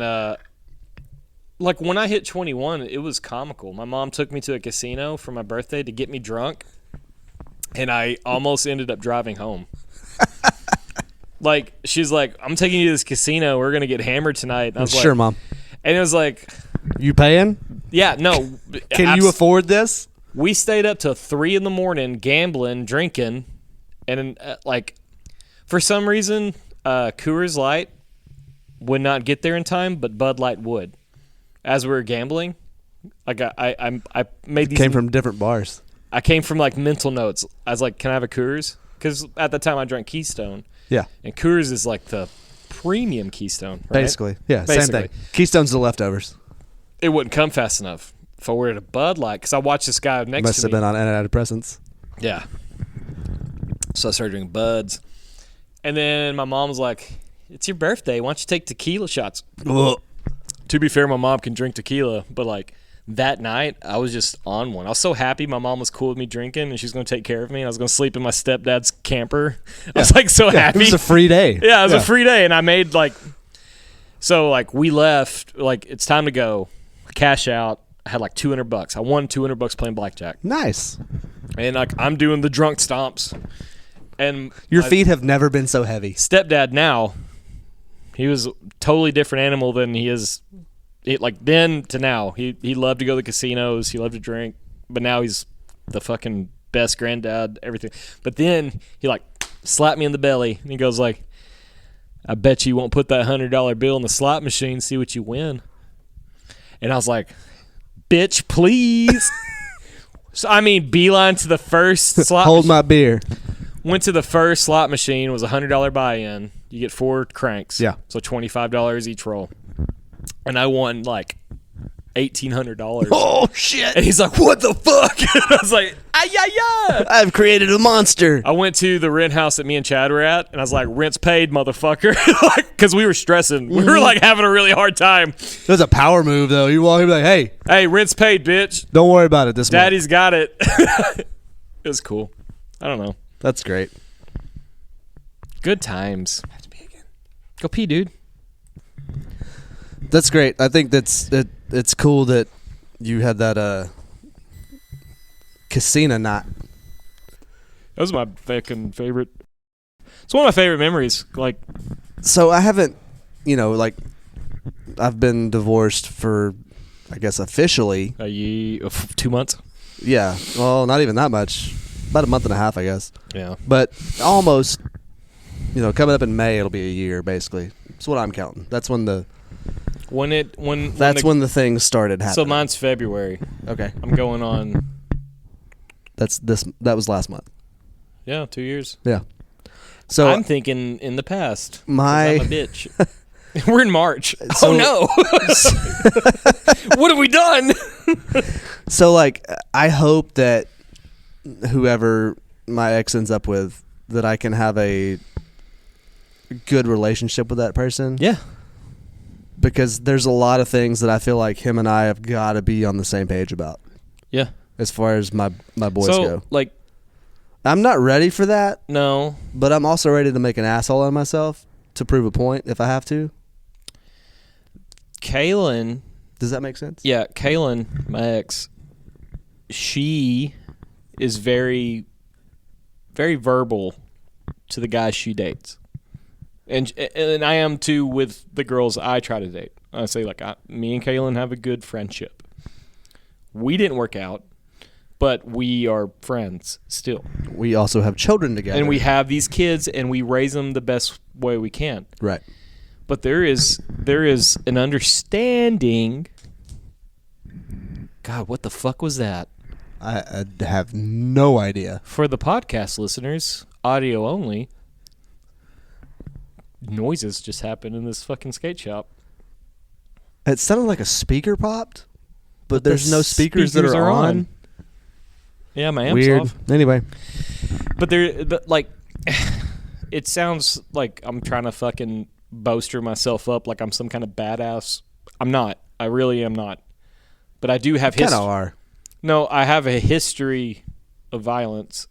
like when I hit 21, it was comical. My mom took me to a casino for my birthday to get me drunk, and I almost ended up driving home. Like, she's like, I'm taking you to this casino. We're going to get hammered tonight. And I was Sure, like, Mom. and it was like, You paying? yeah, no. Can you afford this? We stayed up till 3 a.m. gambling, drinking, and like, for some reason, Coors Light would not get there in time, but Bud Light would. As we were gambling, like I made these. Came from different bars. I came from like mental notes. I was like, "Can I have a Coors?" Because at the time I drank Keystone. Yeah. And Coors is like the premium Keystone, right? Basically. Yeah, Basically. same thing. Keystone's the leftovers. It wouldn't come fast enough if I were at a Bud Light, because I watched this guy next Must to have me. been on antidepressants. Yeah. So I started drinking Buds. And then my mom was like, it's your birthday. Why don't you take tequila shots? Ugh. To be fair, my mom can drink tequila, but like that night, I was just on one. I was so happy my mom was cool with me drinking, and she's going to take care of me. And I was going to sleep in my stepdad's camper. I was like so happy. It was a free day. Yeah, it was a free day, and I made like, so like we left, like it's time to go, cash out. I had like $200. I won $200 playing blackjack, Nice. and like I'm doing the drunk stomps, and Your my feet have never been so heavy. stepdad now, he was a totally different animal than he is. Like then to now, he loved to go to the casinos, he loved to drink, but now he's the fucking best granddad, everything. But then he like slapped me in the belly, and he goes like, I bet you won't put that $100 bill in the slot machine, see what you win. And I was like, bitch, please. So I mean, beeline to the first slot Hold machine. my beer. Went to the first slot machine. It was a $100 buy-in. You get 4 cranks. Yeah. So $25 each roll. And I won like $1,800. Oh, shit. And he's like, what the fuck? And I was like, ay. I've created a monster. I went to the rent house that me and Chad were at, and I was like, rent's paid, motherfucker. Because we were stressing. We were like having a really hard time. It was a power move, though. You walk in like, hey, Hey, rent's paid, bitch. don't worry about it this month. Daddy's got it. It was cool. I don't know. That's great. Good times. Go pee, dude. That's great. I think it's cool that you had that casino night. That was my fucking favorite. It's one of my favorite memories. Like, So I haven't, like, I've been divorced for, I guess, officially. 2 months. Yeah. Well, not even that much. About a month and a half, I guess. Yeah. But almost, coming up in May, it'll be a year, basically. That's what I'm counting. That's when When the things started happening. So mine's February. Okay. I'm going on. That was last month. Yeah, 2 years. Yeah. So I'm thinking in the past. 'cause my I'm a bitch. We're in March. So- Oh no! What have we done? So, like, I hope that whoever my ex ends up with, that I can have a good relationship with that person. Yeah. Because there's a lot of things that I feel like him and I have got to be on the same page about Yeah. as far as my boys So go. like, I'm not ready for that, no. but I'm also ready to make an asshole out of myself to prove a point if I have to. Kaylin. Does that make sense? Yeah, Kaylin, my ex. She is very, very verbal to the guys she dates, and I am too with the girls I try to date. I say like, me and Kaylin have a good friendship. We didn't work out, but we are friends still, We also have children together. and we have these kids, and we raise them the best way we can. Right. But there is an understanding. God, what the fuck was that? I have no idea. For the podcast listeners, audio only, noises just happened in this fucking skate shop. It sounded like a speaker popped, but there's the no speakers that are on. Yeah, my amp's Weird. off. Anyway, But like, it sounds like I'm trying to fucking boaster myself up like I'm some kind of badass. I'm not. I really am not. But I do have kind history. of are. No, I have a history of violence.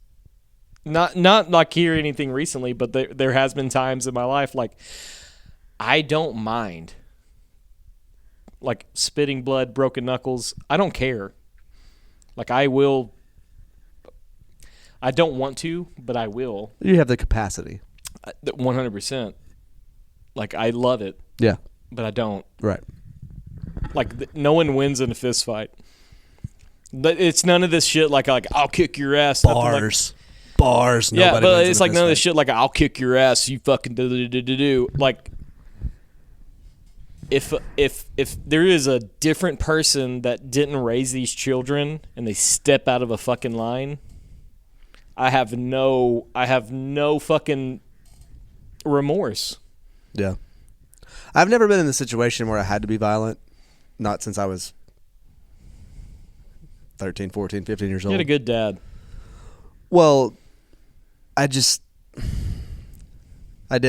Not like here anything recently, but there has been times in my life like I don't mind like spitting blood, broken knuckles. I don't care. Like I will. I don't want to, but I will. You have the capacity. 100%. Like I love it. Yeah. But I don't. Right. Like no one wins in a fist fight. It's none of this shit like I'll kick your ass. Bars. Bars. Yeah, Nobody but wins it's in a like fist none of fight. this shit like I'll kick your ass. You fucking do. Like if there is a different person that didn't raise these children and they step out of a fucking line, I have no fucking remorse. Yeah. I've never been in a situation where I had to be violent. Not since I was 13, 14, 15 years old. You had a good dad. Well, I did.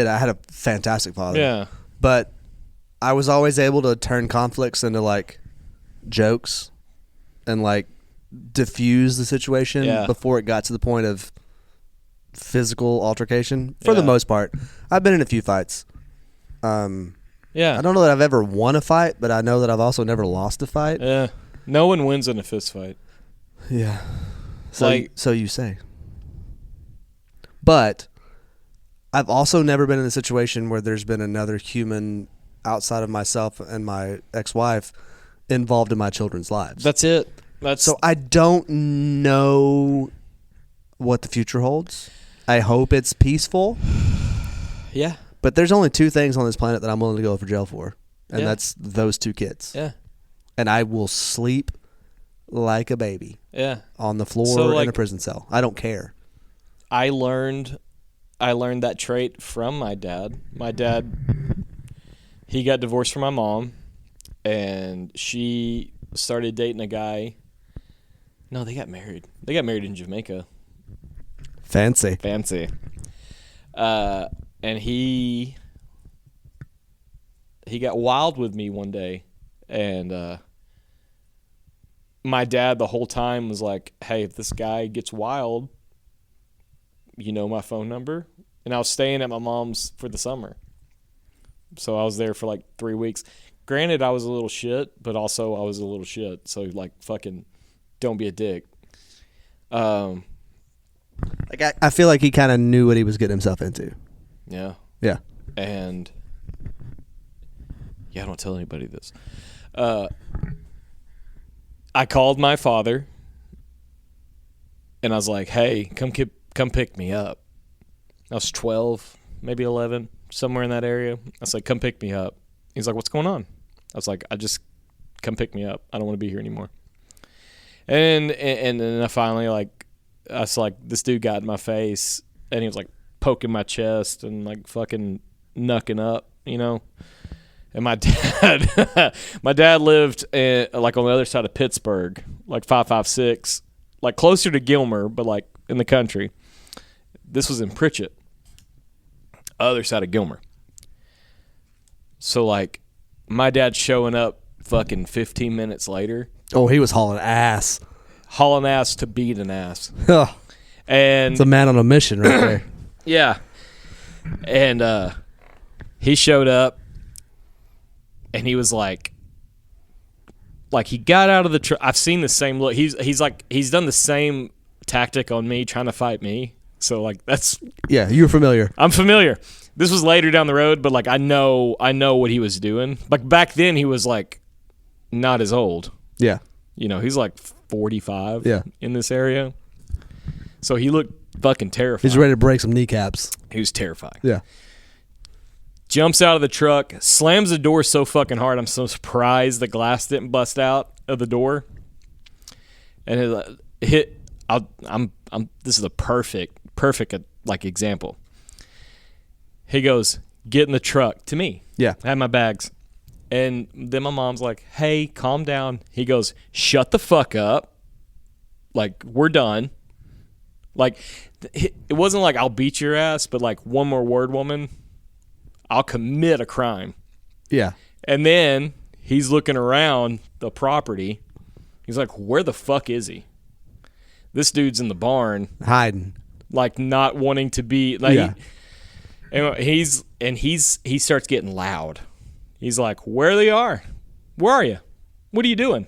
I had a fantastic father. Yeah. But I was always able to turn conflicts into like jokes and like diffuse the situation before it got to the point of physical altercation for the most part. I've been in a few fights. I don't know that I've ever won a fight, but I know that I've also never lost a fight. Yeah. No one wins in a fist fight. Yeah. So you say. But I've also never been in a situation where there's been another human outside of myself and my ex-wife involved in my children's lives. That's it. So I don't know what the future holds. I hope it's peaceful. Yeah. But there's only two things on this planet that I'm willing to go for jail for, and that's those two kids. Yeah. And I will sleep like a baby. Yeah. On the floor in a prison cell. I don't care. I learned that trait from my dad. My dad, he got divorced from my mom, and she started dating a guy. No, they got married. They got married in Jamaica. Fancy. And he got wild with me one day, and my dad the whole time was like, hey, if this guy gets wild, you know my phone number. And I was staying at my mom's for the summer, so I was there for like 3 weeks. Granted, I was a little shit, but also I was a little shit, so like fucking don't be a dick. Like I feel like he kind of knew what he was getting himself into. Yeah. And don't tell anybody this. I called my father, and I was like, hey, come pick me up. I was 12, maybe 11, somewhere in that area. I was like, come pick me up. He's like, what's going on? I was like, come pick me up. I don't want to be here anymore. And then I finally I was like, this dude got in my face, and he was like poking my chest and like fucking knucking up, you know. And my dad lived like on the other side of Pittsburgh, like 556, like closer to Gilmer, but like in the country. This was in Pritchett, other side of Gilmer. So like my dad showing up fucking 15 minutes later. Oh, he was hauling ass. Hauling ass to beat an ass. Oh, and it's a man on a mission right there. Yeah. And he showed up, and he was like he got out of the truck. I've seen the same look. He's done the same tactic on me, trying to fight me. So like that's you're familiar. I'm familiar. This was later down the road, but like I know what he was doing. Like back then, he was like not as old. Yeah. You know, he's like 45 in this area. So he looked fucking terrified. He's ready to break some kneecaps. He was terrified. Yeah. Jumps out of the truck, slams the door so fucking hard, I'm so surprised the glass didn't bust out of the door. And it hit. This is a perfect like example. He goes, "Get in the truck," to me. Yeah. I had my bags. And then my mom's like, "Hey, calm down." He goes, "Shut the fuck up. Like, we're done." Like, it wasn't like, "I'll beat your ass," but like, "One more word, woman, I'll commit a crime." Yeah. And then he's looking around the property. He's like, "Where the fuck is he?" This dude's in the barn. Hiding. Like, not wanting to be. Like, yeah. He starts getting loud. He's like, "Where they are? Where are you? What are you doing?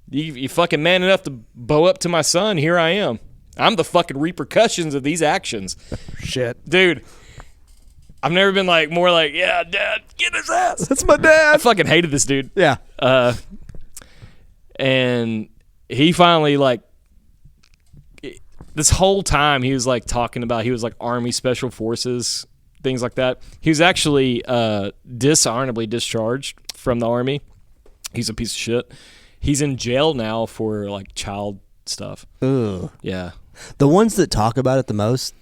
You fucking man enough to bow up to my son. Here I am. I'm the fucking repercussions of these actions. Shit. Dude, I've never been like more like, yeah, Dad, get his ass. That's my I dad. fucking hated this dude. Yeah. And he finally, like, this whole time he was like talking about, he was like Army Special Forces, things like that. He was actually dishonorably discharged from the Army. He's a piece of shit. He's in jail now for like child stuff. Ugh. Yeah. The ones that talk about it the most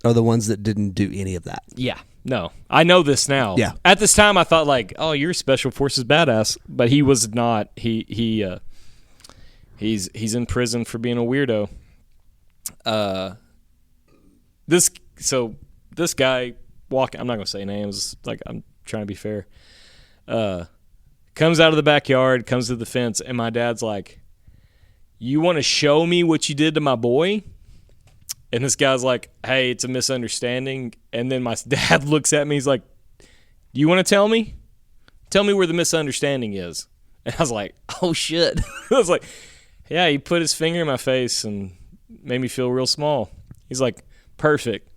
are the ones that didn't do any of that. Yeah. No. I know this now. Yeah. At this time I thought like, oh, you're Special Forces badass, but he was not. He's in prison for being a weirdo. This guy walking, I'm not going to say names, like I'm trying to be fair. Comes out of the backyard, comes to the fence, and my dad's like, you want to show me what you did to my boy? And this guy's like, hey, it's a misunderstanding. And then my dad looks at me, he's like, you want to tell me? Tell me where the misunderstanding is. And I was like, oh shit. I was like, yeah, he put his finger in my face and made me feel real small. He's like, perfect.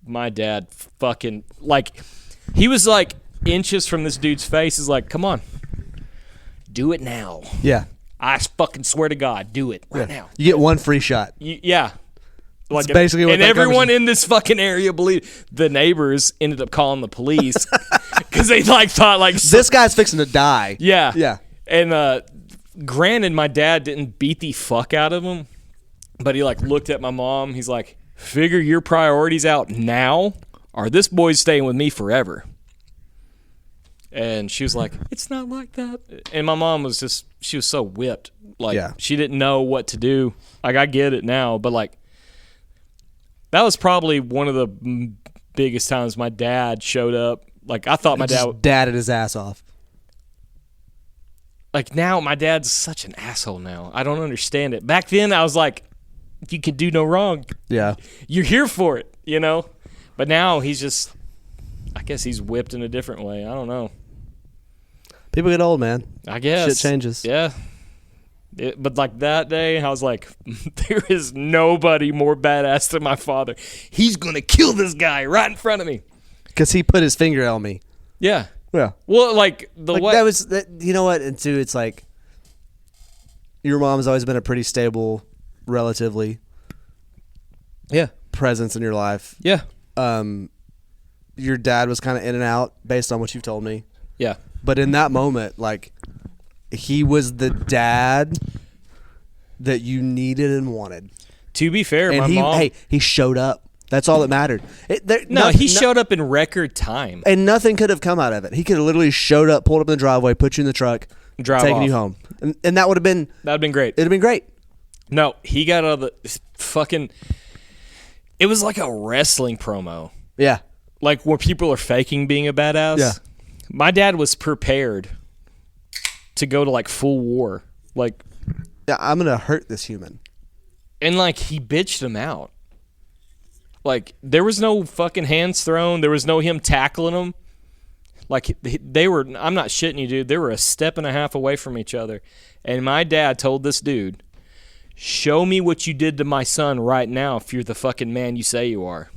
My dad fucking, like, he was like inches from this dude's face. He's like, come on, do it now. Yeah. I fucking swear to God, do it right now. You get one free shot. Yeah. Like, basically what and that everyone in this fucking area believed. The neighbors ended up calling the police because they like thought like This guy's fixing to die. yeah. Yeah. And granted, my dad didn't beat the fuck out of him, but he like looked at my mom. He's like, figure your priorities out now, or this boy's staying with me forever. And she was like, it's not like that. And my mom was just, she was so whipped. Like, Yeah. she didn't know what to do. Like, I get it now, but like, that was probably one of the biggest times my dad showed up. Like, I thought my Just dad, dadded his ass off. like, now my dad's such an asshole now. I don't understand it. Back then, I was like, you can do no wrong. Yeah. You're here for it, you know? But now he's just, I guess he's whipped in a different way. I don't know. People get old, man. I guess. Shit changes. Yeah. But like that day, I was like, there is nobody more badass than my father. He's going to kill this guy right in front of me. Because he put his finger on me. Yeah. Yeah. Well, like the Like way. that was, you know what? And two, it's like, your mom's always been a pretty stable, relatively Yeah. presence in your life. Yeah. Your dad was kind of in and out based on what you've told me. Yeah. But in that moment, like, he was the dad that you needed and wanted. To be fair, And my mom. he showed up. That's all that mattered. He showed up in record time. And nothing could have come out of it. He could have literally showed up, pulled up in the driveway, put you in the truck, Drive taken off. you home. And that would have been, That'd been great. it'd have been great. No, he got out of the fucking. It was like a wrestling promo. Yeah. Like where people are faking being a badass. Yeah. My dad was prepared to go to like full war. Like, Yeah, I'm going to hurt this human. and like he bitched him out. Like there was no fucking hands thrown. There was no him tackling him. Like they were, I'm not shitting you, dude. They were a step and a half away from each other. And my dad told this dude, show me what you did to my son right now if you're the fucking man you say you are.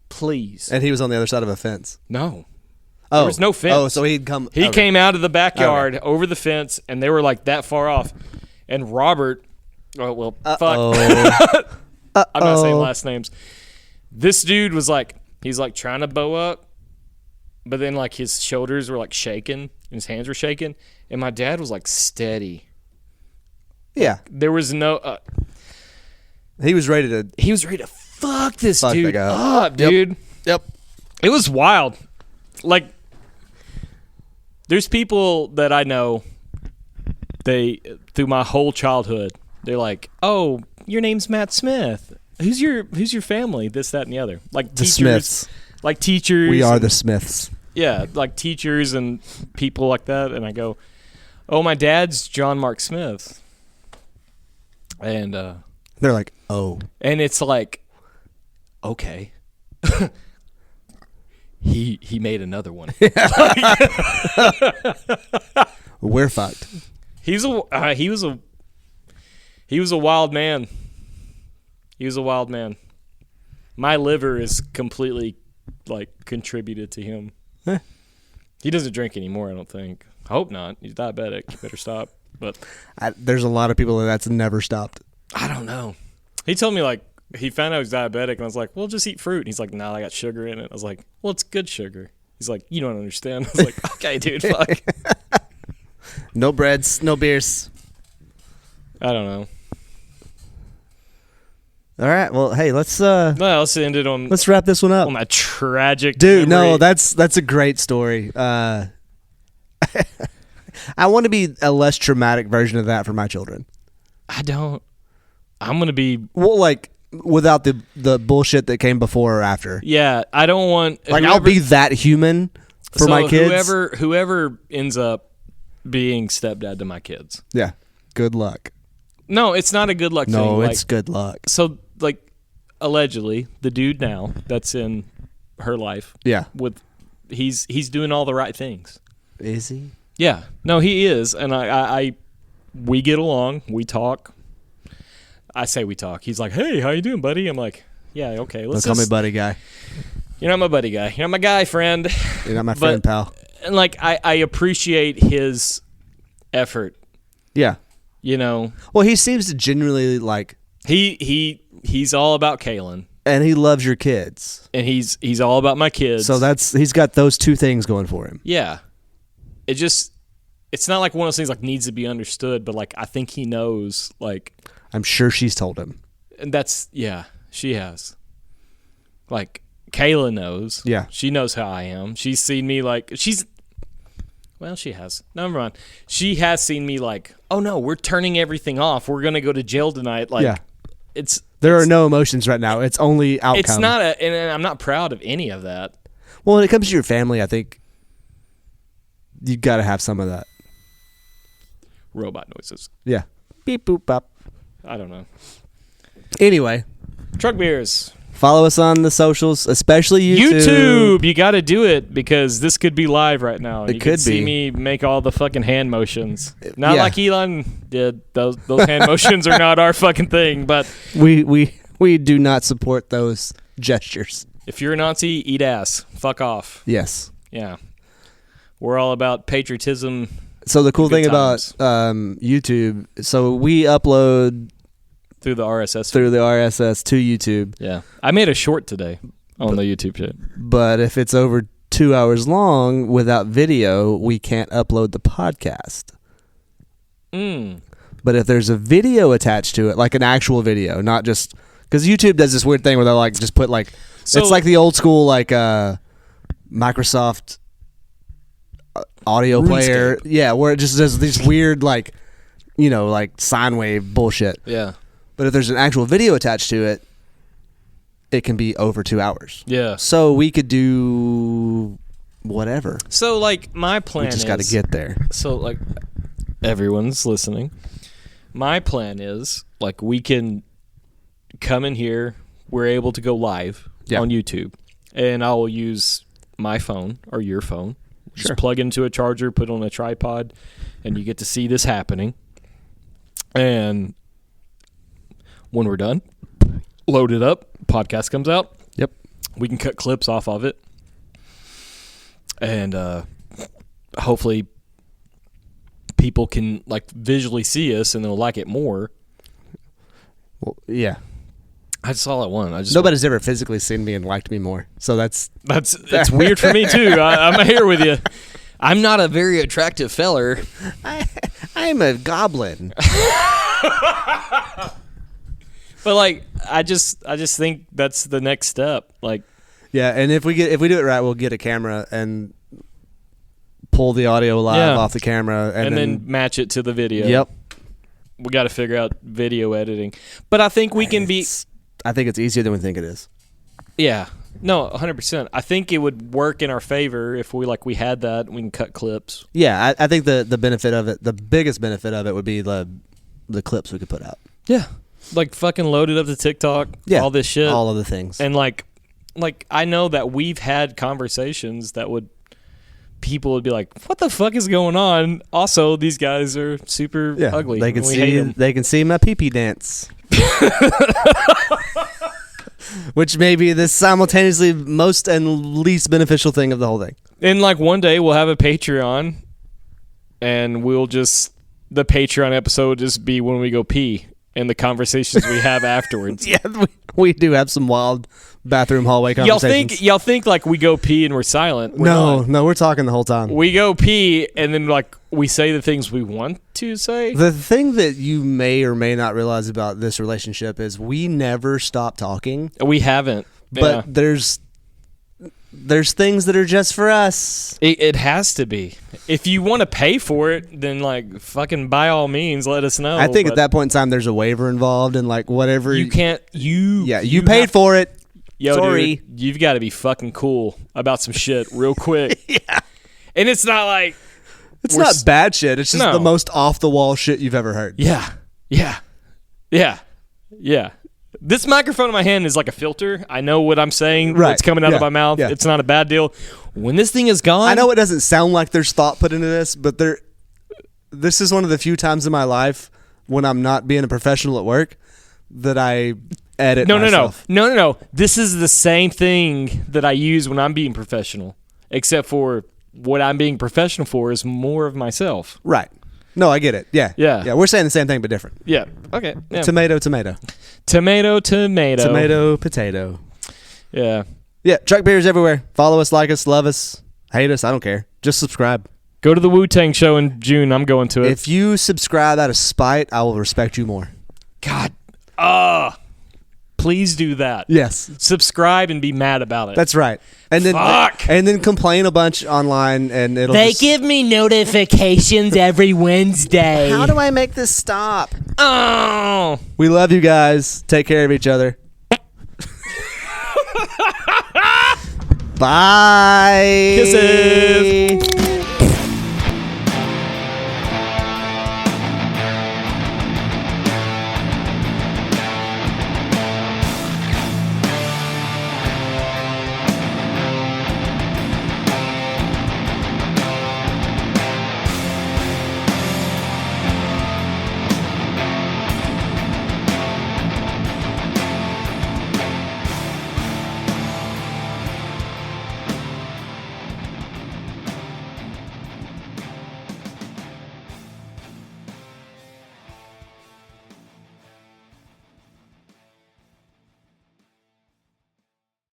Please. And he was on the other side of a fence. No. Oh. There was no fence. Oh, so he'd come. He okay. came out of the backyard over the fence, and they were like that far off. And Robert, oh, well, fuck. I'm not saying last names. This dude was like, he's like trying to bow up, but then like his shoulders were like shaking, and his hands were shaking. And my dad was like steady. Yeah. There was no, He was ready to. he was ready to fuck this Fuck the dude guy up, dude. Yep. It was wild. Like, there's people that I know, they, through my whole childhood, they're like, oh, your name's Matt Smith. Who's your family? This, that, and the other. Like The teachers. Smiths. Like teachers. We are and- the Smiths. Yeah, like teachers and people like that. And I go, oh, my dad's John Mark Smith. And They're like, oh. it's like, okay. he made another one. We're fucked. He was a wild man. He was a wild man. My liver is completely contributed to him. He doesn't drink anymore, I don't think. I hope not. He's diabetic. You better stop. But There's a lot of people that's never stopped. I don't know. He told me he found out he was diabetic, and I was like, well, just eat fruit. And he's like, no, I got sugar in it. I was like, well, it's good sugar. He's like, you don't understand. I was like, okay, dude, fuck. No breads, no beers. I don't know. All right. Well, hey, let's Let's end it on wrap this one up. on that tragic Dude, memory. no, that's a great story. I want to be a less traumatic version of that for my children. I don't. I'm gonna be. Well, without the bullshit that came before or after. Yeah, I don't want. I'll be that human for my kids. Whoever ends up being stepdad to my kids. Yeah. Good luck. No, it's not a good luck thing. No, it's good luck. So, allegedly, the dude now that's in her life. Yeah. He's doing all the right things. Is he? Yeah. No, he is, and we get along. We talk. I say we talk. He's like, "Hey, how you doing, buddy?" I'm like, "Yeah, okay." Don't call me buddy guy. You're not my buddy guy. You're not my guy friend. You're not my friend, pal. And I appreciate his effort. Yeah. Well, he seems to genuinely he's all about Kaylin, and he loves your kids, and he's all about my kids. So he's got those two things going for him. Yeah. It's not like one of those things needs to be understood, but I think he knows. I'm sure she's told him. And she has. Kayla knows. Yeah. She knows how I am. She's seen me she has. Never mind. She has seen me oh no, we're turning everything off. We're going to go to jail tonight. There are no emotions right now. It's only outcome. It's not and I'm not proud of any of that. Well, when it comes to your family, I think you got to have some of that. Robot noises. Yeah. Beep, boop, bop. I don't know. Anyway. Truck Beers. Follow us on the socials, especially YouTube. You got to do it because this could be live right now. It you could be. See me make all the fucking hand motions. Not like Elon did. Those hand motions are not our fucking thing. But we do not support those gestures. If you're a Nazi, eat ass. Fuck off. Yes. Yeah. We're all about patriotism. So the cool thing about YouTube, so we upload through the RSS to YouTube. Yeah. I made a short today on the YouTube shit. But if it's over 2 hours long without video, we can't upload the podcast. But if there's a video attached to it, like an actual video, not just because YouTube does this weird thing where they'll just put it's like the old school Microsoft audio RuneScape. player. Yeah, where it just does these weird sine wave bullshit. Yeah. But if there's an actual video attached to it, it can be over 2 hours. Yeah. So we could do whatever. So my plan is... We just got to get there. So everyone's listening. My plan is we can come in here. We're able to go live on YouTube. And I will use my phone or your phone. Just plug into a charger, put on a tripod, and you get to see this happening. And when we're done, load it up, podcast comes out. Yep. We can cut clips off of it. And hopefully people can visually see us and they'll like it more. Well, yeah. That's all I want. Nobody's ever physically seen me and liked me more. So that's weird for me too. I'm here with you. I'm not a very attractive feller. I'm a goblin. But I just think that's the next step. Yeah, and if we do it right, we'll get a camera and pull the audio live off the camera and then match it to the video. Yep. We got to figure out video editing. But I think we can I think it's easier than we think it is. Yeah. No, 100%. I think it would work in our favor if we had that and we can cut clips. Yeah, I think the benefit of it, the biggest benefit of it would be the clips we could put out. Yeah. Fucking load it up to TikTok, all this shit. All of the things. And like I know that we've had conversations that people would be like, "What the fuck is going on?" Also, these guys are super ugly. They can and we hate see. 'em. They can see my pee-pee dance. Which may be the simultaneously most and least beneficial thing of the whole thing. And like one day we'll have a Patreon, and the Patreon episode will just be when we go pee and the conversations we have afterwards. Yeah, we do have some wild bathroom hallway conversations. Y'all think like we go pee and we're silent? We're not. No, we're talking the whole time. We go pee and then like we say the things we want to say. The thing that you may or may not realize about this relationship is we never stop talking. We haven't. But there's things that are just for us. It has to be. If you want to pay for it, then like fucking by all means let us know. I think at that point in time there's a waiver involved and like whatever you can't you paid for it. Yo, sorry. Dude, you've got to be fucking cool about some shit real quick. Yeah. And it's not like it's not bad shit. It's just the most off the wall shit you've ever heard. Yeah. This microphone in my hand is like a filter. I know what I'm saying. Right. What's coming out of my mouth. Yeah. It's not a bad deal. When this thing is gone, I know it doesn't sound like there's thought put into this, but this is one of the few times in my life when I'm not being a professional at work that I edit myself. No. This is the same thing that I use when I'm being professional, except for what I'm being professional for is more of myself. Right. No, I get it. Yeah. We're saying the same thing but different. Yeah. Okay. Yeah. Tomato. Tomato. Tomato, potato. Yeah. Yeah. Truck Beers everywhere. Follow us, like us, love us, hate us. I don't care. Just subscribe. Go to the Wu-Tang show in June. I'm going to it. If you subscribe out of spite, I will respect you more. God. Please do that. Yes. Subscribe and be mad about it. That's right. And then and then complain a bunch online and it'll give me notifications every Wednesday. How do I make this stop? Oh. We love you guys. Take care of each other. Bye. Kisses.